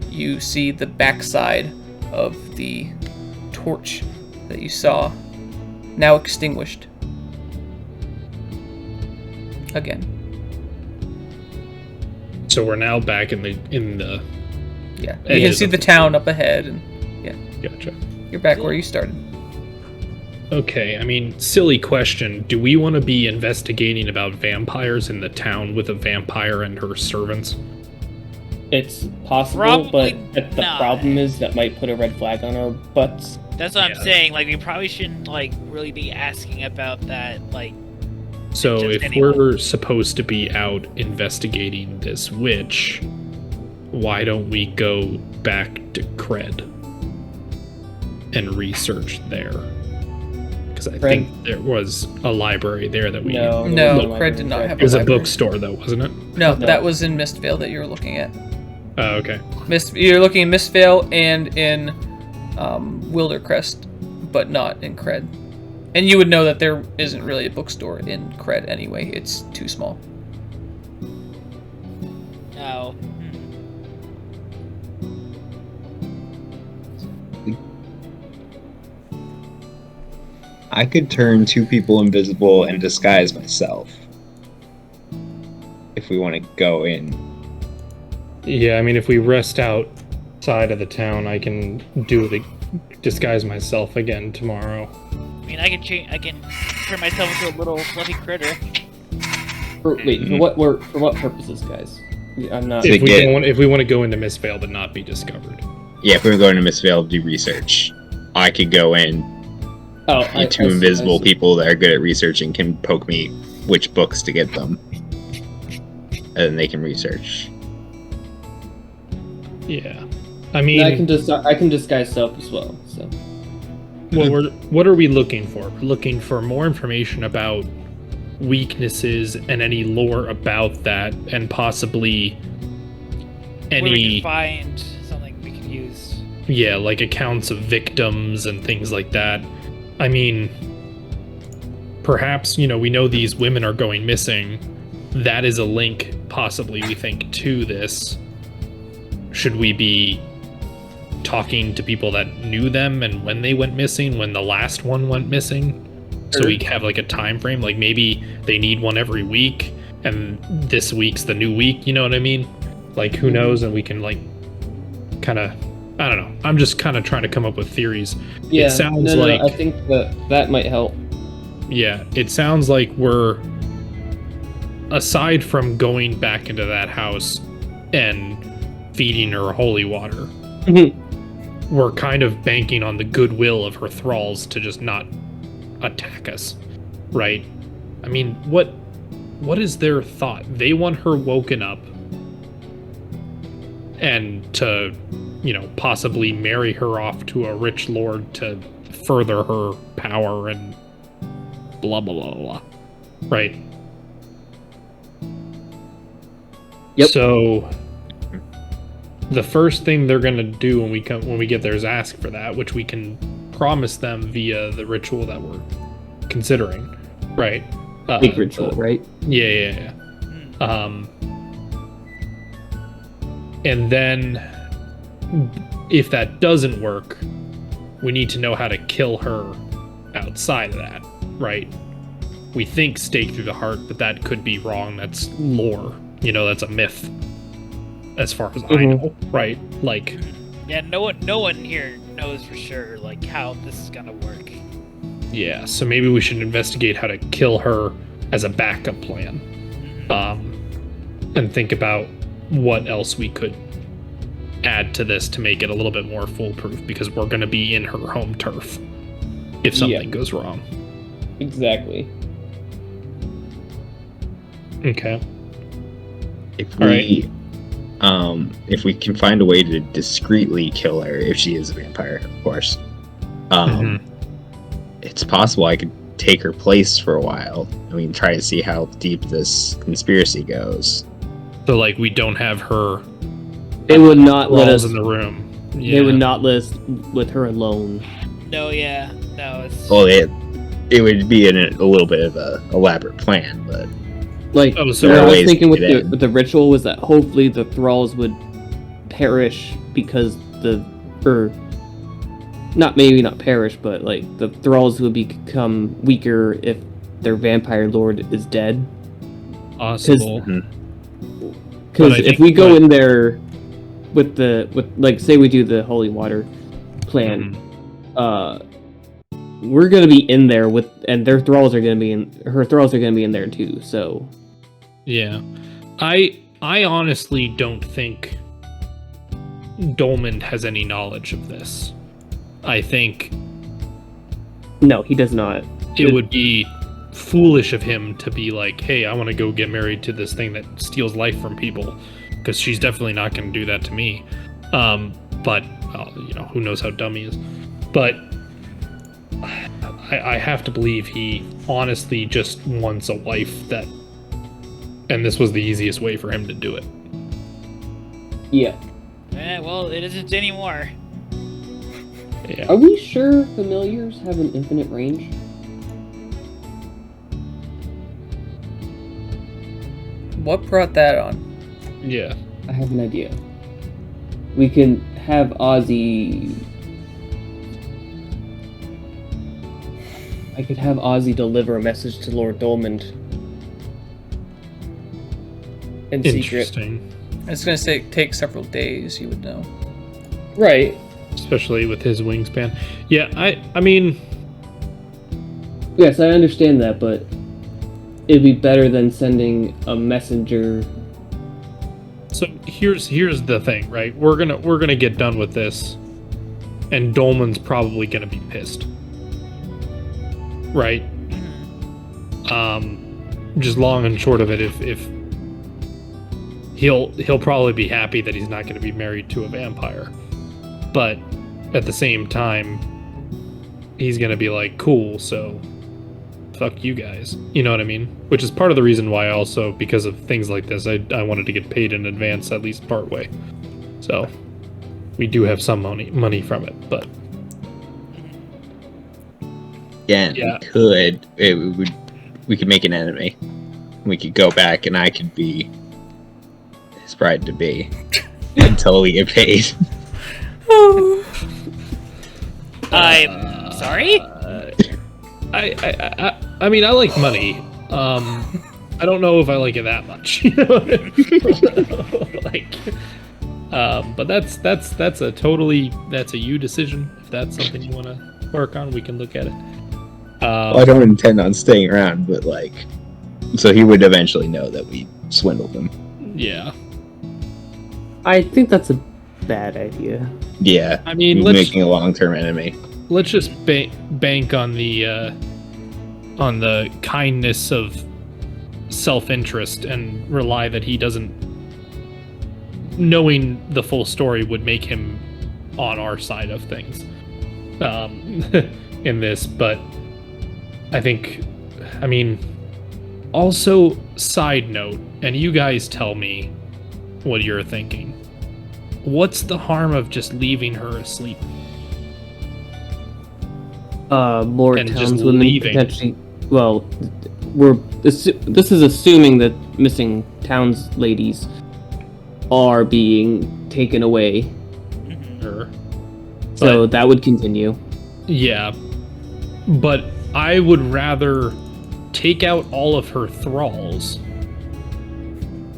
you see the backside of the torch that you saw, now extinguished. Again. So we're now back in the. Yeah. Edge You can see of the the town up ahead, and Gotcha. you're back where you started. Okay, I mean, silly question. Do we want to be investigating about vampires in the town with a vampire and her servants? It's possible, Probably but the not. problem is that might put a red flag on our butts. That's what Yeah. I'm saying. Like, we probably shouldn't, like, really be asking about that, like... So Just if anyone. we're supposed to be out investigating this witch, why don't we go back to Cred and research there? Because I Cred? think there was a library there that we... No, No, there was Cred did not have It was a library. bookstore though, wasn't it? No, No. that was in Mistveil that you were looking at. Oh, okay. You're looking in Mistveil and in Wildercrest, but not in Cred. And you would know that there isn't really a bookstore in Cred anyway. It's too small. Oh. I could turn two people invisible and disguise myself. If we want to go in. Yeah, I mean, if we rest outside of the town, I can do it disguise myself again tomorrow. I mean, I can turn myself into a little fluffy critter. For what purposes, guys? I'm not. If we want to go into Mistveil but not be discovered. Yeah, if we were going to Mistveil to do research, I could go in. Two invisible people that are good at researching can poke me which books to get them, and then they can research. Yeah, I mean, I can disguise self as well. So, what are we looking for? We're looking for more information about weaknesses and any lore about that, and possibly Where we can find something we can use. Yeah, like accounts of victims and things like that. I mean, perhaps, we know these women are going missing. That is a link, possibly, we think, to this. Should we be talking to people that knew them and when they went missing, when the last one went missing? So we have like a time frame, like maybe they need one every week and this week's the new week, you know what I mean? Like, who knows? And we can like kind of, I don't know. I'm just kind of trying to come up with theories. Yeah, it sounds like I think that might help. Yeah, it sounds like we're, aside from going back into that house and feeding her holy water, we're kind of banking on the goodwill of her thralls to just not attack us, right? I mean, what is their thought? They want her woken up and to, possibly marry her off to a rich lord to further her power and blah blah blah blah, right? Yep. So the first thing they're gonna do when we get there is ask for that, which we can promise them via the ritual that we're considering, right? Big ritual, right? Yeah. And then if that doesn't work, we need to know how to kill her outside of that, right? We think stake through the heart, but that could be wrong. That's lore. That's a myth as far as I know, right? Like, yeah, no one here knows for sure like how this is gonna work. Yeah, so maybe we should investigate how to kill her as a backup plan. And think about what else we could add to this to make it a little bit more foolproof, because we're going to be in her home turf if something goes wrong. Exactly. Okay. If we can find a way to discreetly kill her, if she is a vampire, of course, it's possible I could take her place for a while. I mean, try to see how deep this conspiracy goes. So, like, we don't have her. They would not let us in the room. Yeah. They would not let us with her alone. No, yeah, no. It's... Well, it would be a little bit of a elaborate plan, but like, so what I was thinking with the ritual was that hopefully the thralls would perish because not perish, but like the thralls would become weaker if their vampire lord is dead. Possible. Because if we go in there with like, say we do the holy water plan, we're gonna be in there and her thralls are gonna be in there too. So yeah, I honestly don't think Dolmond has any knowledge of this. I think no, he does not. It would be foolish of him to be like, hey, I want to go get married to this thing that steals life from people, because she's definitely not going to do that to me. But who knows how dumb he is. But I have to believe he honestly just wants a wife and this was the easiest way for him to do it. Yeah. Well, it isn't anymore. Yeah. Are we sure familiars have an infinite range? What brought that on? Yeah. I have an idea. We can have Ozzy... I could have Ozzy deliver a message to Lord Dolmond. In secret. Interesting. It's going to take several days, you would know. Right. especially with his wingspan. Yeah, I mean, Yes, I understand that, but it'd be better than sending a messenger. so here's the thing, right? We're gonna get done with this, and Dolman's probably gonna be pissed, right? Just long and short of it, if he'll probably be happy that he's not going to be married to a vampire, but at the same time, he's going to be like, cool, so fuck you guys. You know what I mean? Which is part of the reason why also, because of things like this, I wanted to get paid in advance, at least part way. So we do have some money from it, but Again, Yeah. we could make an enemy. We could go back and I could be his bride to be until we get paid. I'm sorry? I mean, I like money. I don't know if I like it that much. You know? But that's a you decision. If that's something you want to work on, we can look at it. Well, I don't intend on staying around, but so he would eventually know that we swindled him. Yeah. I think that's a bad idea. Yeah, I mean, we're making a long-term enemy. let's just bank on the kindness of self-interest and rely that he doesn't, knowing the full story would make him on our side of things in this. But I think, I mean, also, side note, and you guys tell me what you're thinking. What's the harm of just leaving her asleep? More And just townswomen leaving. potentially. Well, this is assuming that missing towns ladies are being taken away, Or, so that would continue. yeah, but I would rather take out all of her thralls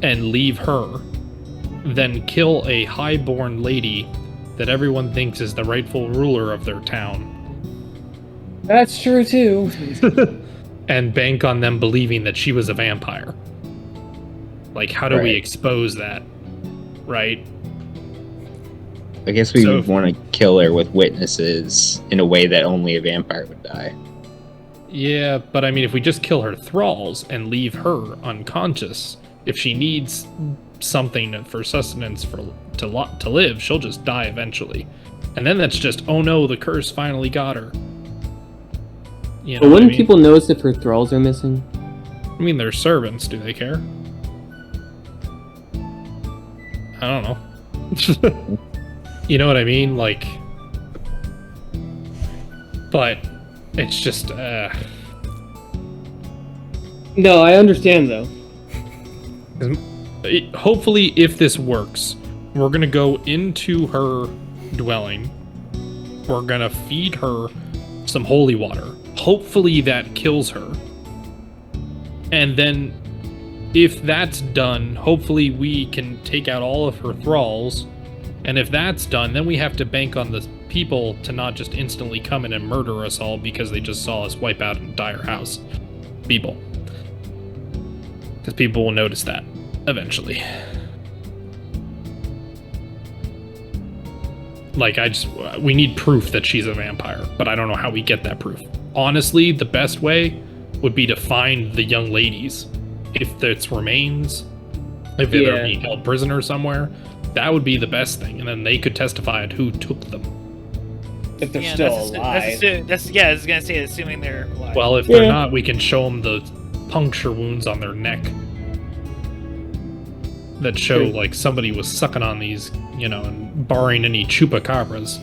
and leave her than kill a highborn lady that everyone thinks is the rightful ruler of their town. That's true too. And bank on them believing that she was a vampire. Like, how do we Right. expose that? Right? I guess we So- would want to kill her with witnesses in a way that only a vampire would die. Yeah, but I mean, if we just kill her thralls and leave her unconscious, if she needs something for sustenance to live, she'll just die eventually. And then that's just, oh no, the curse finally got her. You know But what I wouldn't mean? people notice if her thralls are missing? I mean, they're servants. Do they care? I don't know. You know what I mean? Like, but it's just, No, I understand though. hopefully, if this works, we're gonna go into her dwelling. We're gonna feed her some holy water. Hopefully that kills her. And then, if that's done, hopefully we can take out all of her thralls. And if that's done, then we have to bank on the people to not just instantly come in and murder us all because they just saw us wipe out an entire house. People. Because people will notice that eventually. Like, we need proof that she's a vampire, but I don't know how we get that proof. Honestly, the best way would be to find the young ladies. If it's remains, if they're being held prisoner somewhere, that would be the best thing, and then they could testify at who took them. If they're Yeah, still I alive. was gonna say, assuming they're alive. Well, if they're not, we can show them the puncture wounds on their neck that show like somebody was sucking on these, you know, and barring any chupacabras.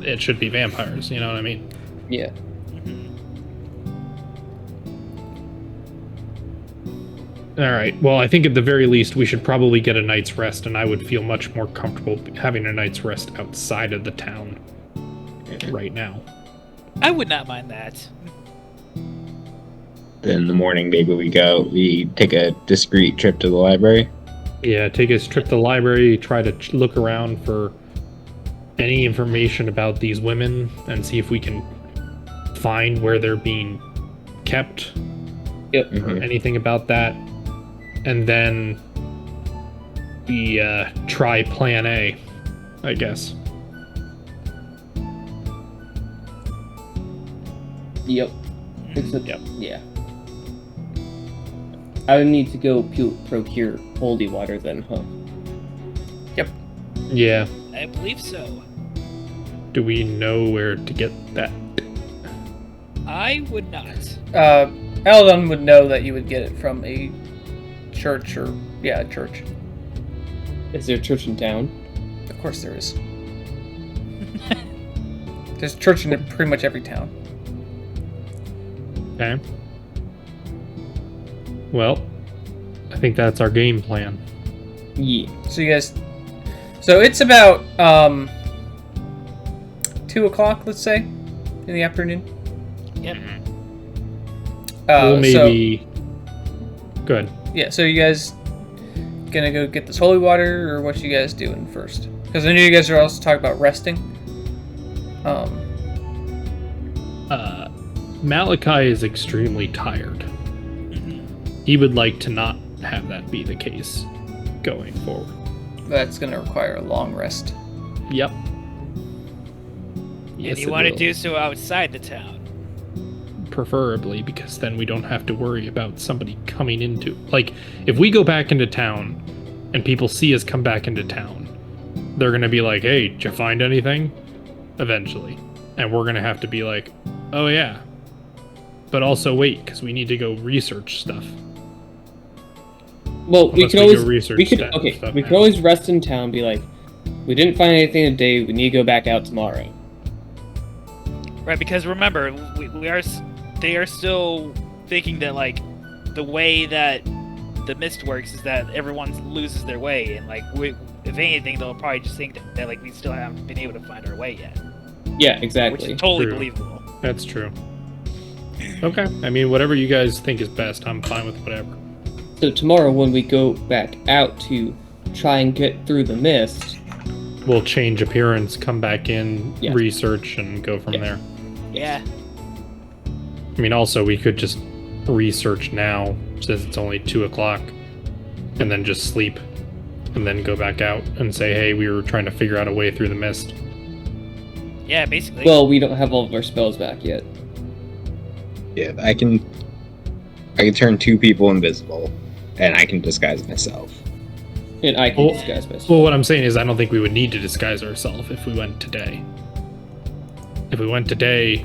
It should be vampires, you know what I mean? Yeah. All right. Well, I think at the very least we should probably get a night's rest, and I would feel much more comfortable having a night's rest outside of the town right now. I would not mind that. Then in the morning, maybe we take a discreet trip to the library. Yeah, take a trip to the library, try to look around for any information about these women and see if we can find where they're being kept. Yep. Or anything about that. And then we try plan A, I guess. Yep. Except, Yep. yeah. I would need to go procure holy water then, huh? Yeah. I believe so. Do we know where to get that? I would not. Eldon would know that you would get it from a church or, a church. Is there a church in town? Of course there is. There's a church in pretty much every town. Okay. Well, I think that's our game plan. Yeah. So you guys... So it's about 2 o'clock, let's say, in the afternoon. Yep. We'll maybe... Good. Yeah, so you guys gonna go get this holy water, or what you guys doing first? Because I know you guys are also talking about resting. Malachi is extremely tired. He would like to not have that be the case going forward. That's gonna require a long rest. Yep. And Yes, you it want to will. do so outside the town. Preferably, because then we don't have to worry about somebody coming into... Like, if we go back into town and people see us come back into town, they're going to be like, hey, did you find anything? Eventually. And we're going to have to be like, oh yeah. But also wait, because we need to go research stuff. Well, we Unless can we always go research we could that okay. stuff We now. can always rest in town. And be like, we didn't find anything today. We need to go back out tomorrow. Right, because remember, they are still thinking that, like, the way that the mist works is that everyone loses their way, and, like, if anything, they'll probably just think that, like, we still haven't been able to find our way yet. Yeah, Which exactly. is totally True. believable. That's true. Okay. I mean, whatever you guys think is best, I'm fine with whatever. So tomorrow, when we go back out to try and get through the mist, We'll change appearance, come back in, Yeah. research, and go from Yeah. there. Yeah. I mean, also, we could just research now, since it's only 2 o'clock, and then just sleep, and then go back out and say, hey, we were trying to figure out a way through the mist. Yeah, basically. well, we don't have all of our spells back yet. Yeah, I can turn 2 people invisible, and I can disguise myself. And I can Well- disguise myself. Well, what I'm saying is I don't think we would need to disguise ourselves if we went today. If we went today,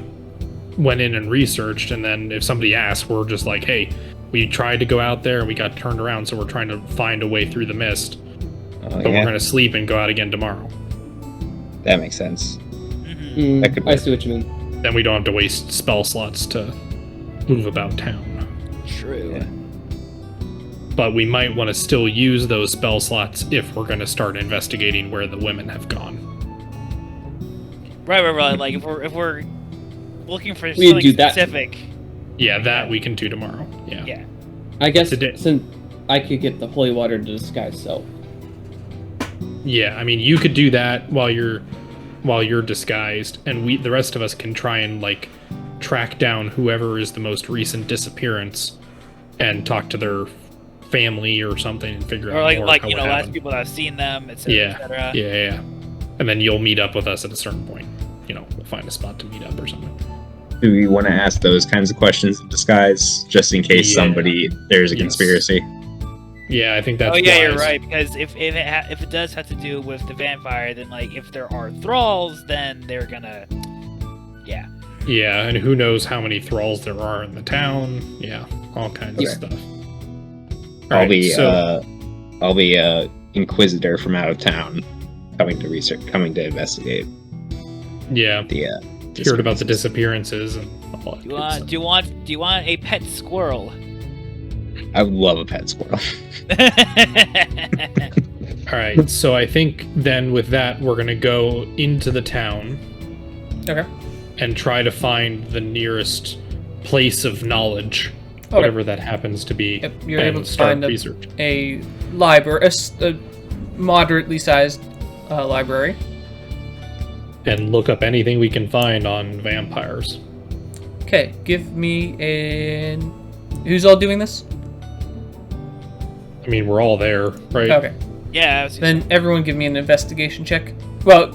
went in and researched, and then if somebody asks, we're just like, hey, we tried to go out there and we got turned around, so we're trying to find a way through the mist. Oh, But we're yeah, going to sleep and go out again tomorrow. that makes sense. Mhm. that could I work. see what you mean. Then we don't have to waste spell slots to move about town. True. Yeah. But we might want to still use those spell slots if we're going to start investigating where the women have gone. Right. Like, if we're looking for We something do that. specific. Yeah, that we can do tomorrow. Yeah. Yeah. I guess Today. since I could get the holy water to disguise self. Yeah, I mean, you could do that while you're disguised, and the rest of us can try and like track down whoever is the most recent disappearance and talk to their family or something and figure Or out like, more like how you it know, last happened. people that have seen them, etc. Yeah, yeah. And then you'll meet up with us at a certain point. You know, we'll find a spot to meet up or something. Do we want to ask those kinds of questions in disguise, just in case Yeah. there's a Yes. conspiracy? Yeah, I think that's Oh yeah, wise. you're right. Because if it does have to do with the vampire, then like if there are thralls, then they're gonna, yeah. Yeah, and who knows how many thralls there are in the town. Yeah, all kinds Yeah. of stuff. I'll Alright, be inquisitor from out of town, coming to research, coming to investigate yeah, the. heard about the disappearances and all that Do good you want a pet squirrel? I would love a pet squirrel. stuff. All right, so I think then with that we're gonna go into the town Okay. and try to find the nearest place of knowledge, Okay. whatever that happens to be, Yep, you're and able to start find research. a library, a moderately sized library. And look up anything we can find on vampires. Okay, give me an. Who's all doing this? I mean, we're all there, right? Okay. Yeah. Then everyone give me an investigation check. Well,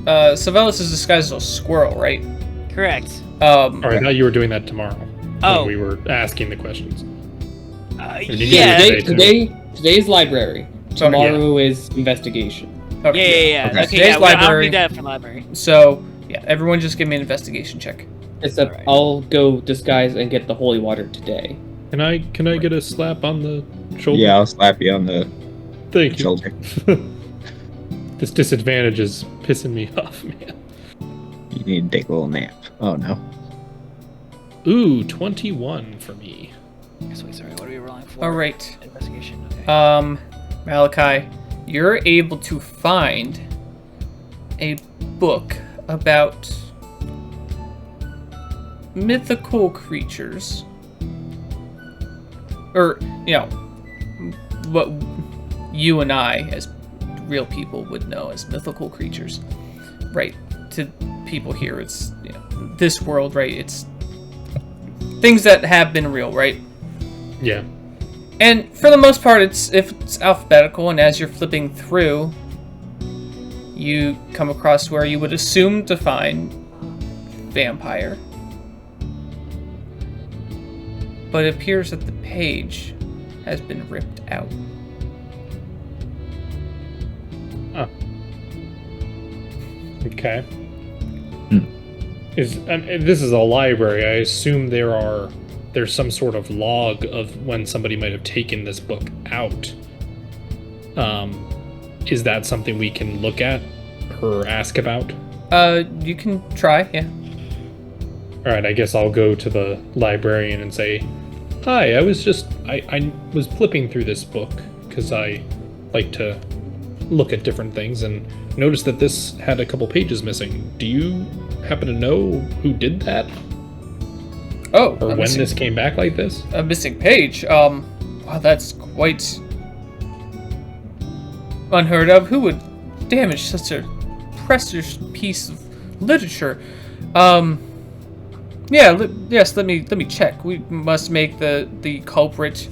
Savelis is disguised as a squirrel, right? Correct. All right, I thought you were doing that tomorrow. Oh. When we were asking the questions. Yeah. Today's library. Tomorrow is investigation. Okay. Yeah. Okay. Okay, Today's I'll library. do that for library. So yeah, everyone just give me an investigation check. Except Alright. I'll go disguise and get the holy water today. Can I get a slap on the shoulder? Yeah, I'll slap you on the Thank you. shoulder. This disadvantage is pissing me off, man. You need to take a little nap. Oh no. Ooh, 21 for me. Sorry, what are we rolling for? All right. Investigation. Okay. Malachi, you're able to find a book about mythical creatures, or what you and I as real people would know as mythical creatures, right? To people here, it's this world, right? It's things that have been real, right? Yeah. And for the most part, it's alphabetical, and as you're flipping through, you come across where you would assume to find vampire. But it appears that the page has been ripped out. Okay. This is a library. I assume there's some sort of log of when somebody might have taken this book out. Is that something we can look at or ask about? You can try, yeah. All right, I guess I'll go to the librarian and say, "Hi, I was flipping through this book because I like to look at different things and noticed that this had a couple pages missing. Do you happen to know who did that? Oh, Or when this came back like this?" A missing page. Wow, that's quite unheard of. Who would damage such a precious piece of literature? Yes. Let me check. We must make the culprit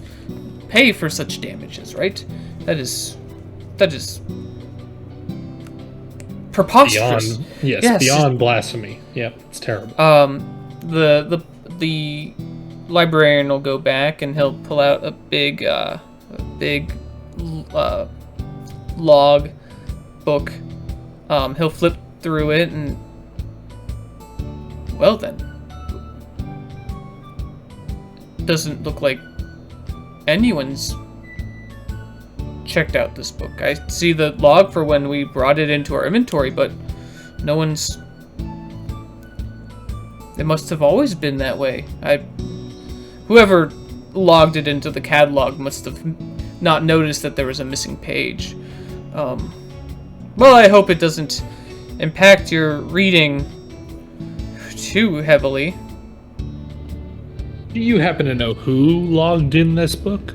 pay for such damages, right? That is preposterous. Beyond blasphemy. Yep, it's terrible. The librarian will go back and he'll pull out a big log book. He'll flip through it and, well then, doesn't look like anyone's checked out this book. I see the log for when we brought it into our inventory, but no one's. It must have always been that way. Whoever logged it into the catalog must have not noticed that there was a missing page. Well, I hope it doesn't impact your reading too heavily. Do you happen to know who logged in this book?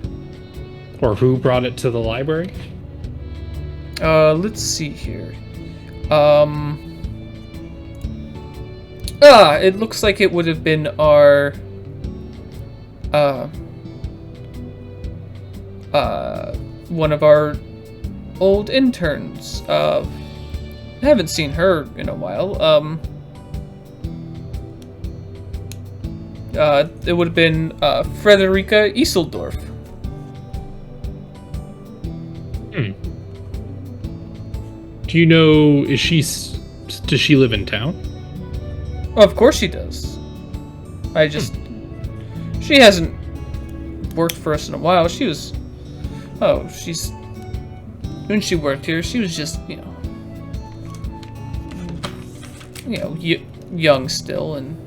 Or who brought it to the library? Let's see here. It looks like it would have been our one of our old interns. I haven't seen her in a while. It would have been Frederica Iseldorf. Do you know, does she live in town? Of course she does. She hasn't worked for us in a while. When she worked here, she was just, young still, and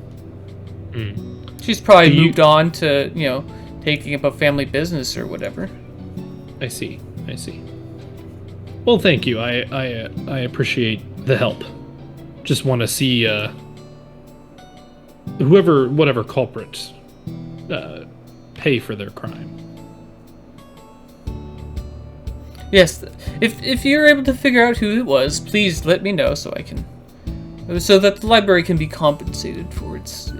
she's probably moved on to, taking up a family business or whatever. I see. Well, thank you. I appreciate the help. Just want to see whatever culprit pay for their crime. Yes, if you're able to figure out who it was, please let me know so that the library can be compensated for its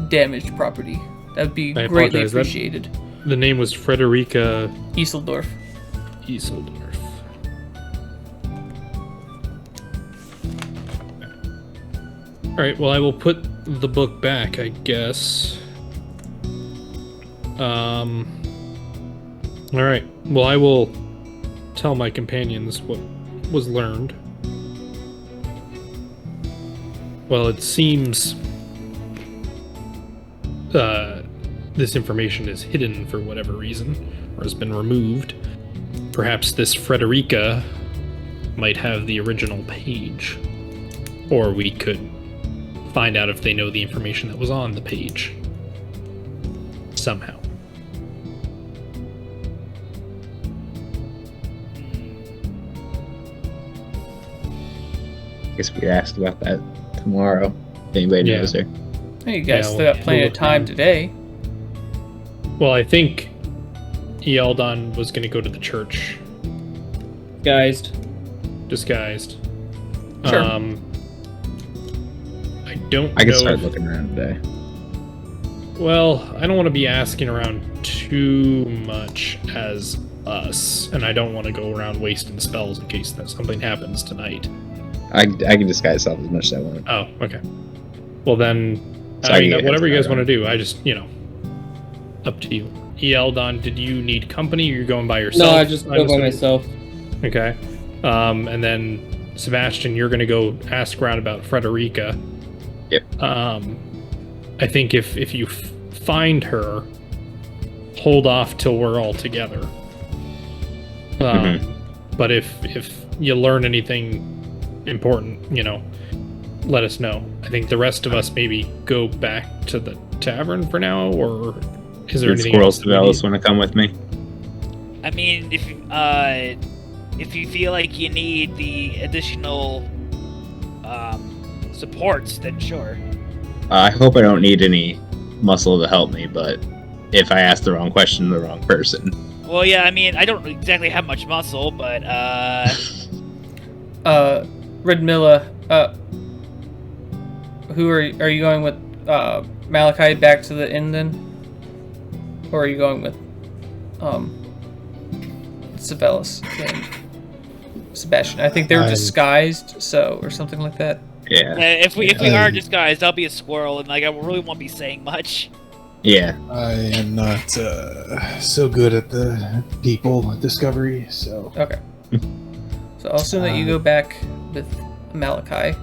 damaged property. That would be I greatly apologize, appreciated. The name was Frederica Iseldorf. Iseldorf. Alright, well, I will put the book back, I guess. Alright, well, I will tell my companions what was learned. Well, it seems this information is hidden for whatever reason, or has been removed. Perhaps this Frederica might have the original page. Or we could find out if they know the information that was on the page. Somehow. I guess we could ask about that tomorrow. If anybody Yeah. knows her. Hey, you guys Yeah, still got plenty we'll of time today. Well, I think Ealdon was going to go to the church Guys, disguised. Sure. I don't I know could start if- looking around today. Well, I don't want to be asking around too much as us, and I don't want to go around wasting spells in case that something happens tonight. I can disguise myself as much as I want. Oh, okay. Well then, Sorry, you whatever you guys guys want to do, I just, up to you. Ealdon, did you need company or you're going by yourself? no, I just go by myself. Okay. And then, Sebastian, you're going to go ask around about Frederica. Yep. I think if you find her, hold off till we're all together. But if you learn anything important, let us know. I think the rest of us maybe go back to the tavern for now, or is there Did anything Squirrel else that we Sibelius need? want to come with me? I mean, if you feel like you need the additional supports, then sure. I hope I don't need any muscle to help me, but if I ask the wrong question to the wrong person. Well, yeah, I mean, I don't exactly have much muscle, but Redmilla, who are you going with? Malachi back to the inn then, or are you going with Sibelius and Sebastian? I think they were disguised, or something like that. Yeah. if we are disguised, I'll be a squirrel, and I really won't be saying much. Yeah. I am not so good at the people discovery, so Okay. So I'll assume that you go back with Malachi.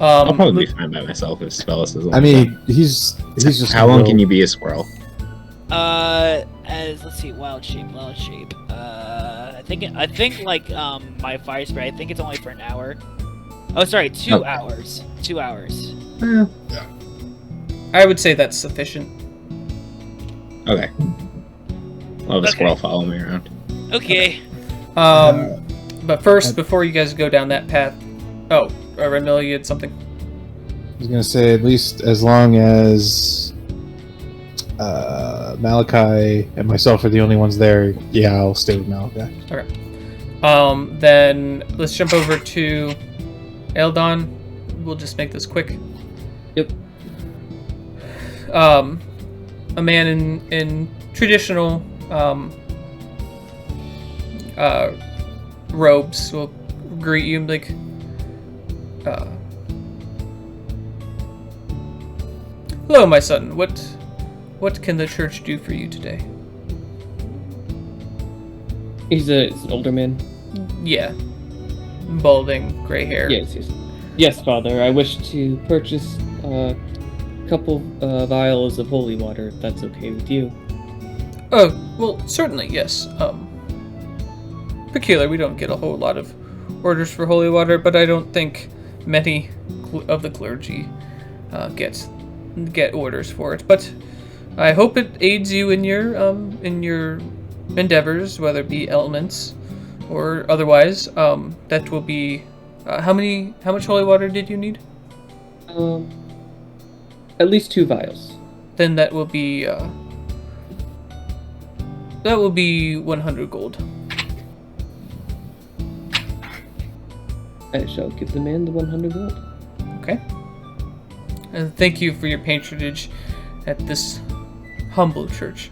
I'll probably be fine by myself if Sibelius doesn't. I mean, he's just how long can you be a squirrel? As let's see, wild shape. I think like my fire spray. I think it's only for an hour. Oh, sorry, 2 hours. 2 hours. I would say that's sufficient. Okay. I'll have a Okay. squirrel follow me around. Okay. But first, before you guys go down that path, Redmilla, you had something. I was gonna say at least as long as Malachi and myself are the only ones there, yeah, I'll stay with Malachi. Then let's jump over to Eldon. We'll just make this quick. Yep. A man in traditional robes will greet you and be like, hello, my son. What can the church do for you today? He's an older man. Yeah. Balding, gray hair. Yes. Yes, Father. I wish to purchase a couple vials of holy water, if that's okay with you. Oh, well, certainly, yes. Peculiar, we don't get a whole lot of orders for holy water, but I don't think many of the clergy get orders for it. But I hope it aids you in your endeavors, whether it be elements or otherwise. That will be how much holy water did you need? At least 2 vials. Then that will be 100 gold. I shall give the man the 100 gold. Okay. And thank you for your patronage at this humble church.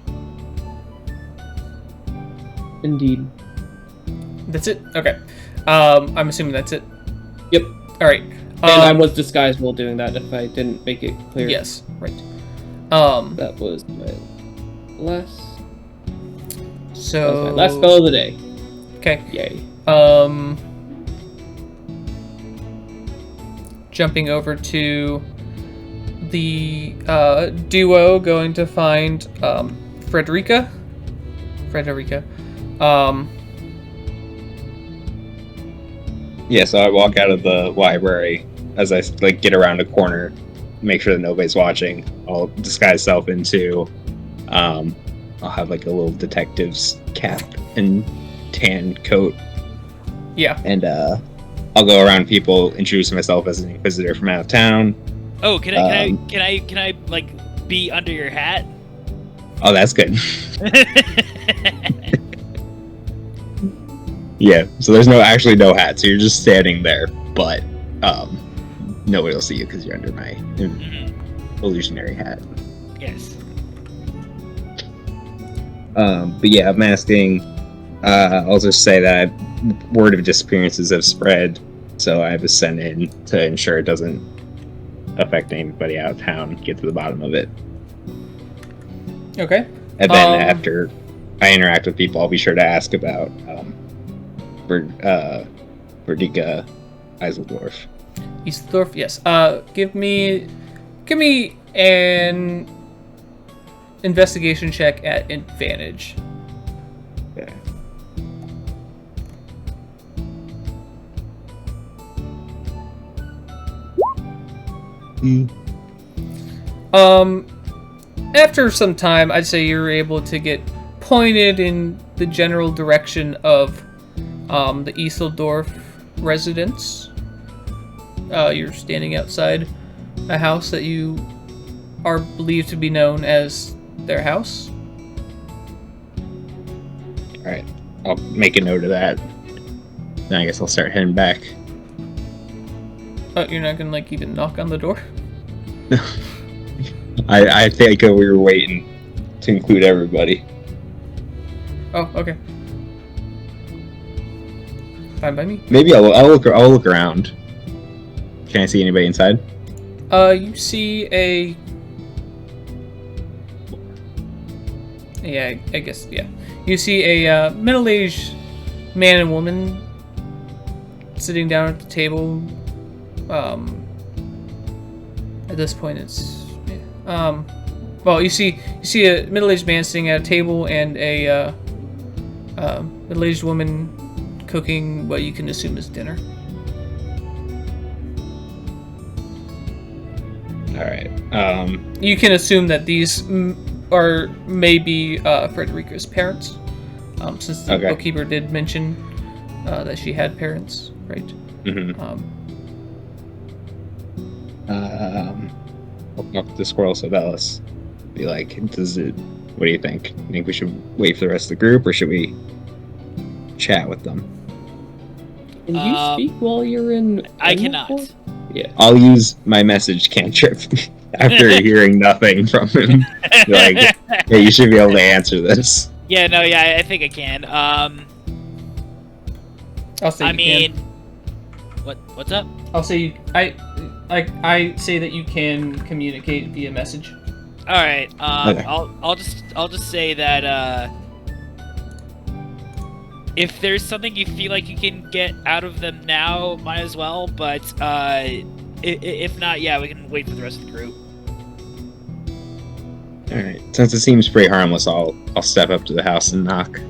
Indeed. That's it? Okay. I'm assuming that's it. Yep. Alright. And I was disguised while doing that if I didn't make it clear. Yes, right. That was my last... So... That was my last spell of the day. Okay. Yay. Jumping over to the duo going to find Frederica. Yeah, so I walk out of the library as I like get around a corner, make sure that nobody's watching. I'll disguise self into, I'll have like a little detective's cap and tan coat. Yeah. And I'll go around people, introduce myself as an inquisitor from out of town. Oh, can I like be under your hat? Oh, that's good. Yeah, so there's actually no hat, so you're just standing there, but nobody will see you because you're under my illusionary hat. Yes. But yeah, I'm asking. I'll just say that word of disappearances have spread, so I have to send in to ensure it doesn't affect anybody out of town. Get to the bottom of it, Okay. and then after I interact with people, I'll be sure to ask about Verdika Eiseldorf. Eastdorf, yes. Give me an investigation check at advantage. Okay. After some time, I'd say you're able to get pointed in the general direction of the Eastdorf residence. You're standing outside a house that you are believed to be known as their house. Alright, I'll make a note of that. Then I guess I'll start heading back. Oh, you're not gonna like even knock on the door? I think we were waiting to include everybody. Oh, okay. Fine by me. Maybe I'll look around. Can I see anybody inside? You see a... Yeah, I guess, yeah. You see a middle-aged man and woman sitting down at the table. At this point, it's... well, you see a middle-aged man sitting at a table and a middle-aged woman cooking what you can assume is dinner. Alright. You can assume that these are maybe Frederica's parents, since the bookkeeper did mention that she had parents, right? Mm-hmm. Open up the Squirrel Sibelius. Be like, what do you think? You think we should wait for the rest of the group, or should we chat with them? Can you speak while you're in... I cannot. Yeah. I'll use my message cantrip after hearing nothing from him. Be like, yeah, you should be able to answer this. Yeah, no, yeah, I think I can. I'll say can. What's up? I'll say I say that you can communicate via message. All right. Okay. I'll just say that if there's something you feel like you can get out of them now, might as well. But if not, yeah, we can wait for the rest of the group. All right. Since it seems pretty harmless, I'll step up to the house and knock.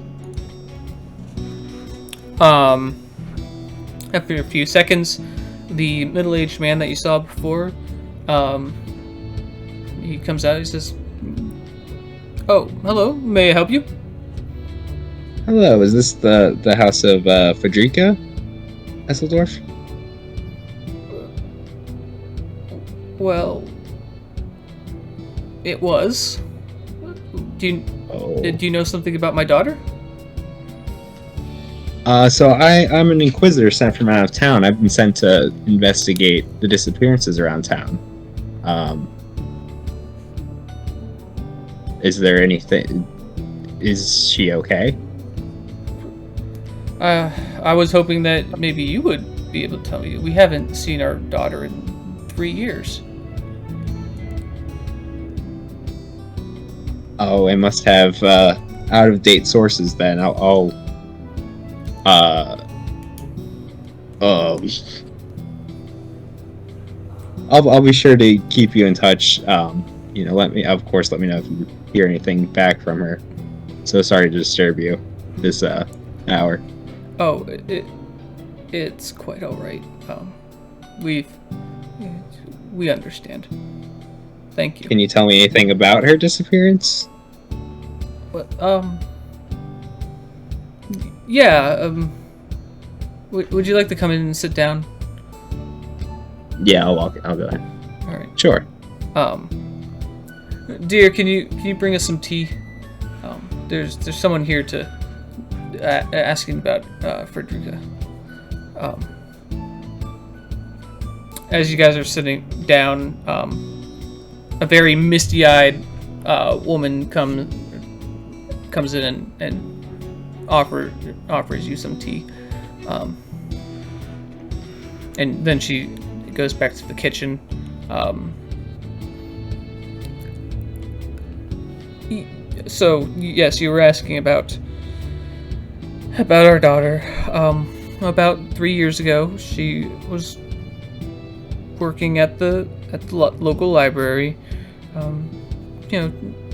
After a few seconds, the middle-aged man that you saw before, he comes out. He says, "Oh, hello. May I help you?" Hello. Is this the house of Frederica Esseldorf? Well, it was. Do you know something about my daughter? So I'm an inquisitor sent from out of town. I've been sent to investigate the disappearances around town. Is there anything? Is she okay? I was hoping that maybe you would be able to tell me. We haven't seen our daughter in 3 years. Oh, I must have out of date sources. Then I'll be sure to keep you in touch. Let me know if you hear anything back from her. So sorry to disturb you this hour. Oh, it's quite all right. We understand. Thank you. Can you tell me anything about her disappearance? What? Yeah. Would you like to come in and sit down? Yeah, I'll go ahead. All right. Sure. Dear, can you bring us some tea? There's someone here to asking about Frederica. As you guys are sitting down, a very misty-eyed woman comes in and offers you some tea, and then she goes back to the kitchen. So yes, you were asking about our daughter. About 3 years ago, she was working at the local library.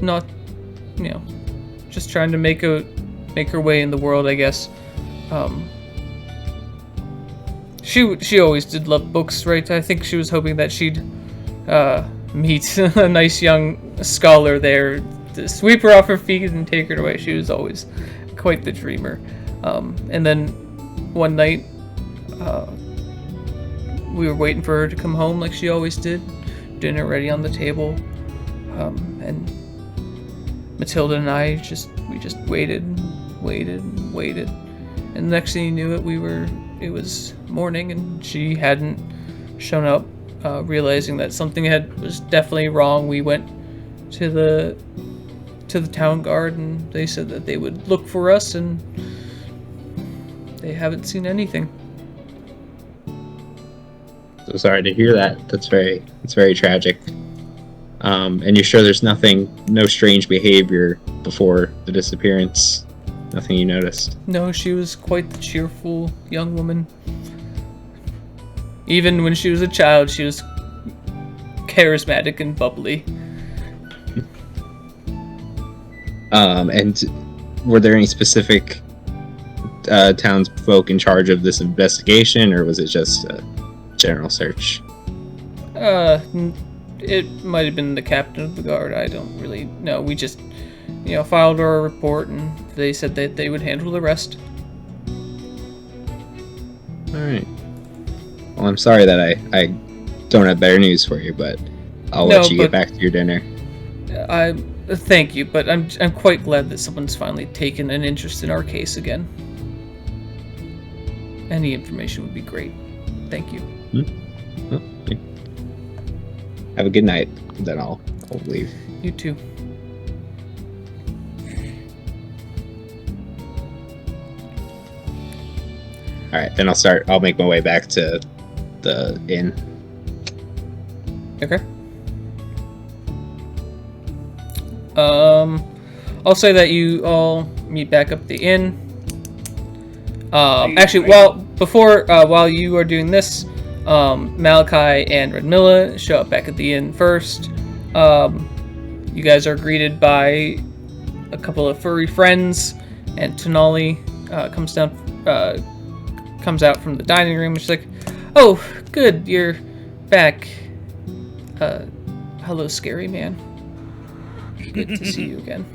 Not just trying to make her way in the world, I guess. She always did love books, right? I think she was hoping that she'd meet a nice young scholar there to sweep her off her feet and take her away. She was always quite the dreamer. And then one night, we were waiting for her to come home like she always did. Dinner ready on the table. And Matilda and I just waited. And the next thing you knew it was morning and she hadn't shown up. Realizing that something was definitely wrong, we went to the town guard and they said that they would look for us, and they haven't seen anything. So sorry to hear that. It's very tragic. And you're sure there's no strange behavior before the disappearance? Nothing you noticed? No, she was quite the cheerful young woman. Even when she was a child, she was charismatic and bubbly. And were there any specific townsfolk in charge of this investigation, or was it just a general search? It might have been the captain of the guard. I don't really know. We just, filed our report, and they said that they would handle the rest. All right. Well, I'm sorry that I don't have better news for you, but I'll let you get back to your dinner. Thank you, but I'm quite glad that someone's finally taken an interest in our case again. Any information would be great. Thank you. Okay. Have a good night. Then I'll leave. You too. All right, then I'll make my way back to the inn. Okay. I'll say that you all meet back up at the inn. Actually, while you are doing this, Malachi and Redmilla show up back at the inn first. You guys are greeted by a couple of furry friends, and Tonali comes out from the dining room. She's like, "Oh, good, you're back. Hello, scary man. Good to see you again.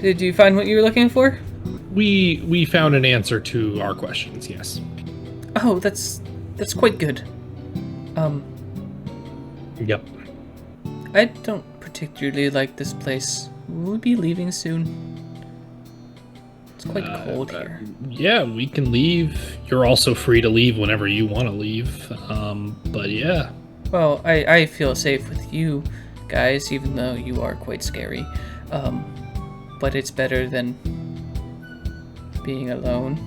Did you find what you were looking for?" We found an answer to our questions, yes. Oh, that's quite good. Yep. I don't particularly like this place. We'll be leaving soon. It's quite cold here. Yeah, we can leave. You're also free to leave whenever you want to leave. But yeah. Well, I feel safe with you guys, even though you are quite scary. But it's better than being alone.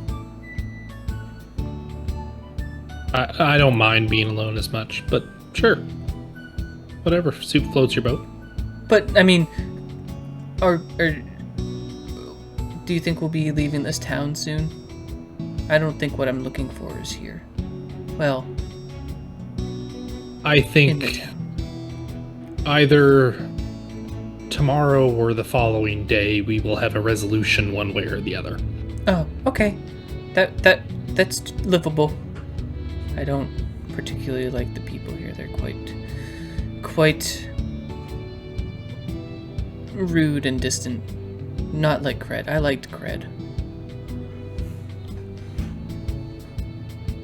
I don't mind being alone as much, but sure. Whatever, soup floats your boat. But, I mean, do you think we'll be leaving this town soon? I don't think what I'm looking for is here. Well, I in the think town. either tomorrow or the following day we will have a resolution one way or the other. Oh, okay. That's livable. I don't particularly like the people here. They're quite rude and distant. Not like Cred. I liked Cred.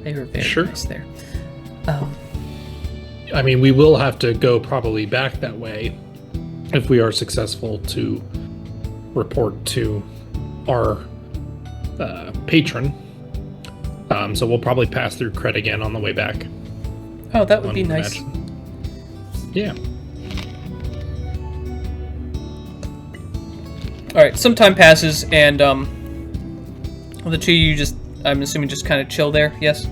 They were very Sure. nice there. I mean, we will have to go probably back that way if we are successful to report to our patron. So we'll probably pass through Cred again on the way back. Oh, that would one be would nice. imagine. Yeah. Alright, some time passes, and the two of you just, I'm assuming, just kind of chill there, yes?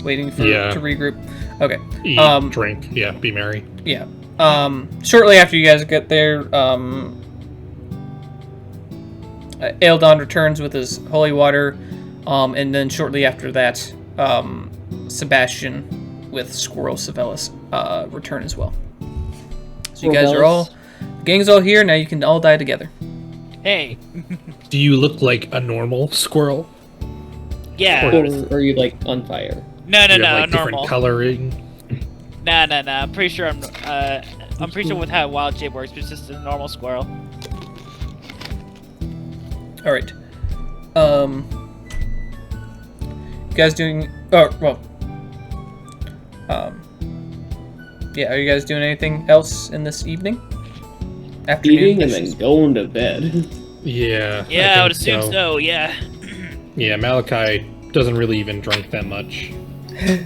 Waiting for Yeah. to regroup. Okay. Eat, drink, yeah, be merry. Yeah. Shortly after you guys get there, Eldon returns with his holy water, and then shortly after that, Sebastian with Squirrel Savelis return as well. So you guys are all, the gang's all here, now you can all die together. Hey. Do you look like a normal squirrel? Yeah. Or are you like on fire? No, Do you have, like, normal. different coloring? Nah. I'm pretty sure I'm pretty sure with how wild shape works, it's just a normal squirrel. Alright. You guys doing, oh, well. Yeah, are you guys doing anything else in this evening? Afternoon? Eating and then going to bed. Yeah. Yeah, I would think assume so, yeah. Yeah, Malachi doesn't really even drink that much.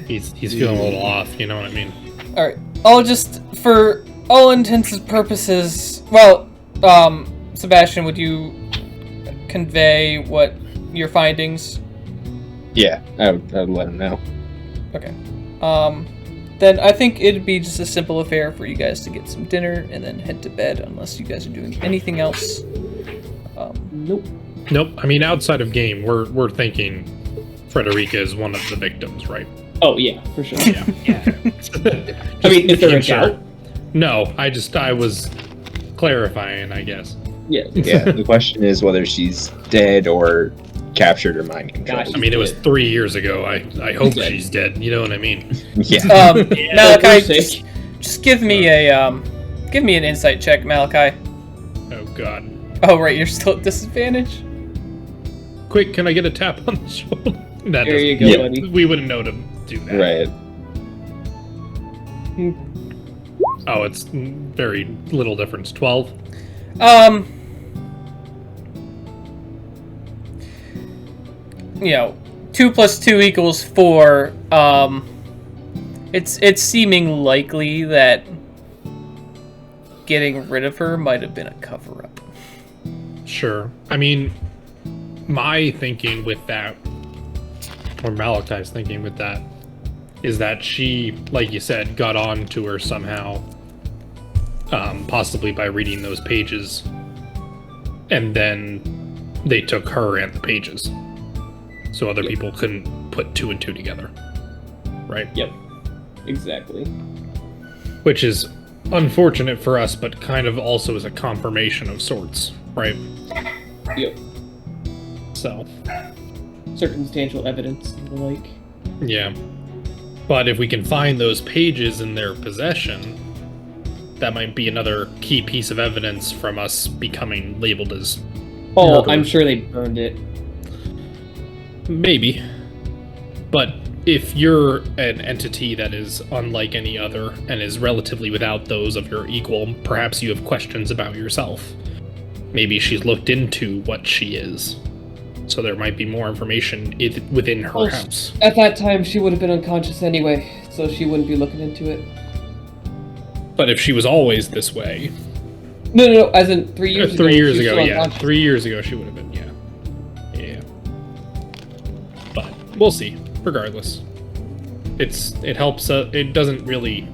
He's feeling a little off, you know what I mean? Alright, I'll just, for all intents and purposes, well, Sebastian, would you convey what your findings? Yeah, I would let him know. Okay. Then I think it'd be just a simple affair for you guys to get some dinner and then head to bed, unless you guys are doing anything else. Nope. Nope. I mean, outside of game, we're thinking Frederica is one of the victims, right? Oh yeah, for sure. Yeah. Yeah. I mean, if they're a Sure. doubt. No, I was clarifying, I guess. Yeah. Yeah, the question is whether she's dead or captured or mind controlled. Gosh. I mean, it was 3 years ago. I hope she's dead. You know what I mean? Yeah. Malachi, just give me give me an insight check, Malachi. Oh God. Oh right, you're still at disadvantage. Quick, can I get a tap on the shoulder? That There you doesn't- go, Yeah. buddy. We wouldn't know to do that. Right. Oh, it's very little difference. 12. You know, 2 + 2 = 4. It's seeming likely that getting rid of her might have been a cover-up. Sure. I mean, my thinking with that, or Malachi's thinking with that, is that she, like you said, got on to her somehow, possibly by reading those pages, and then they took her and the pages, so other people couldn't put 2 and 2 together, right? Yep. Exactly. Which is unfortunate for us, but kind of also is a confirmation of sorts, right? Yep. So, Circumstantial evidence and the like. yeah. But if we can find those pages in their possession, that might be another key piece of evidence from us becoming labeled as Oh, murderers. I'm sure they burned it. Maybe. But if you're an entity that is unlike any other and is relatively without those of your equal, perhaps you have questions about yourself. maybe she's looked into what she is. So there might be more information within her house. At that time, she would have been unconscious anyway, so she wouldn't be looking into it. But if she was always this way... No, as in 3 years ago. 3 years ago, still yeah. unconscious. 3 years ago she would have been, yeah. Yeah. But we'll see. Regardless. It helps, it doesn't really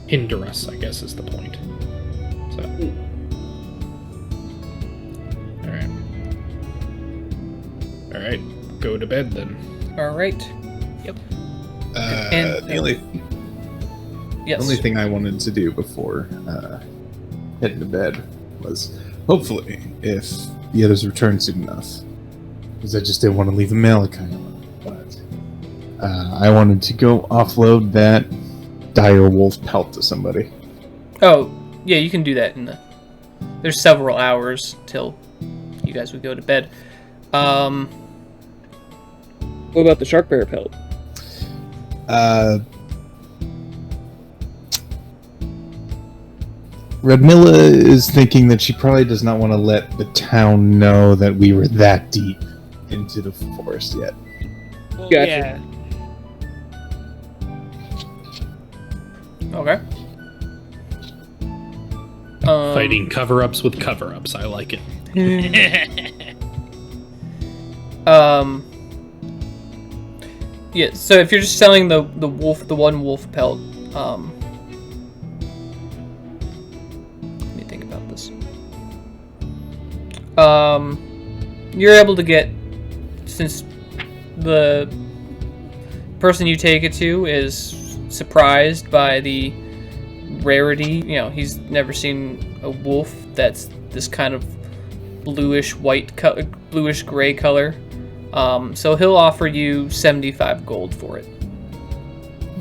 hinder us, I guess is the point. So. Alright, go to bed then. All right. And- the Yes. only thing I wanted to do before heading to bed was, hopefully, if the others return soon enough, because I just didn't want to leave Malachi alone. But I wanted to go offload that dire wolf pelt to somebody. Oh, yeah, you can do that there's several hours till you guys would go to bed. What about the shark bear pelt? Redmilla is thinking that she probably does not want to let the town know that we were that deep into the forest yet. Well, Gotcha. yeah. Okay. Fighting cover-ups with cover-ups. I like it. Yeah, so if you're just selling the one wolf pelt, let me think about this. You're able to get, since the person you take it to is surprised by the rarity, he's never seen a wolf that's this kind of bluish gray color. So he'll offer you 75 gold for it.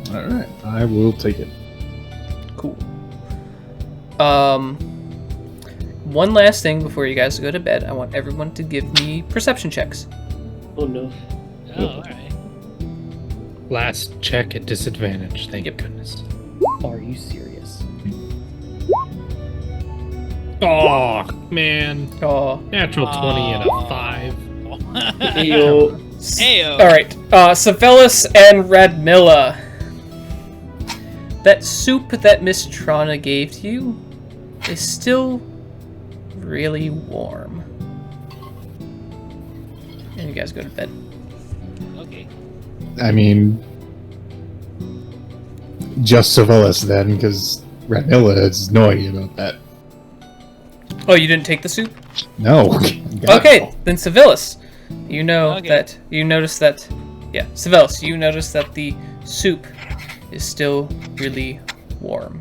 Alright, I will take it. Cool. One last thing before you guys go to bed. I want everyone to give me perception checks. Oh no. Oh, alright. Last check at disadvantage. Thank goodness. Are you serious? Oh, man. Oh. Natural 20 and a 5. Yo. Heyo. All right. Savelis and Radmilla. That soup that Miss Trana gave to you is still really warm. And you guys go to bed. Okay. I mean, just Savelis then, because Radmilla is annoying about that. Oh, you didn't take the soup? No. Okay, then Savelis. You know Okay. that. You notice that. Yeah, Savelis. You notice that the soup is still really warm.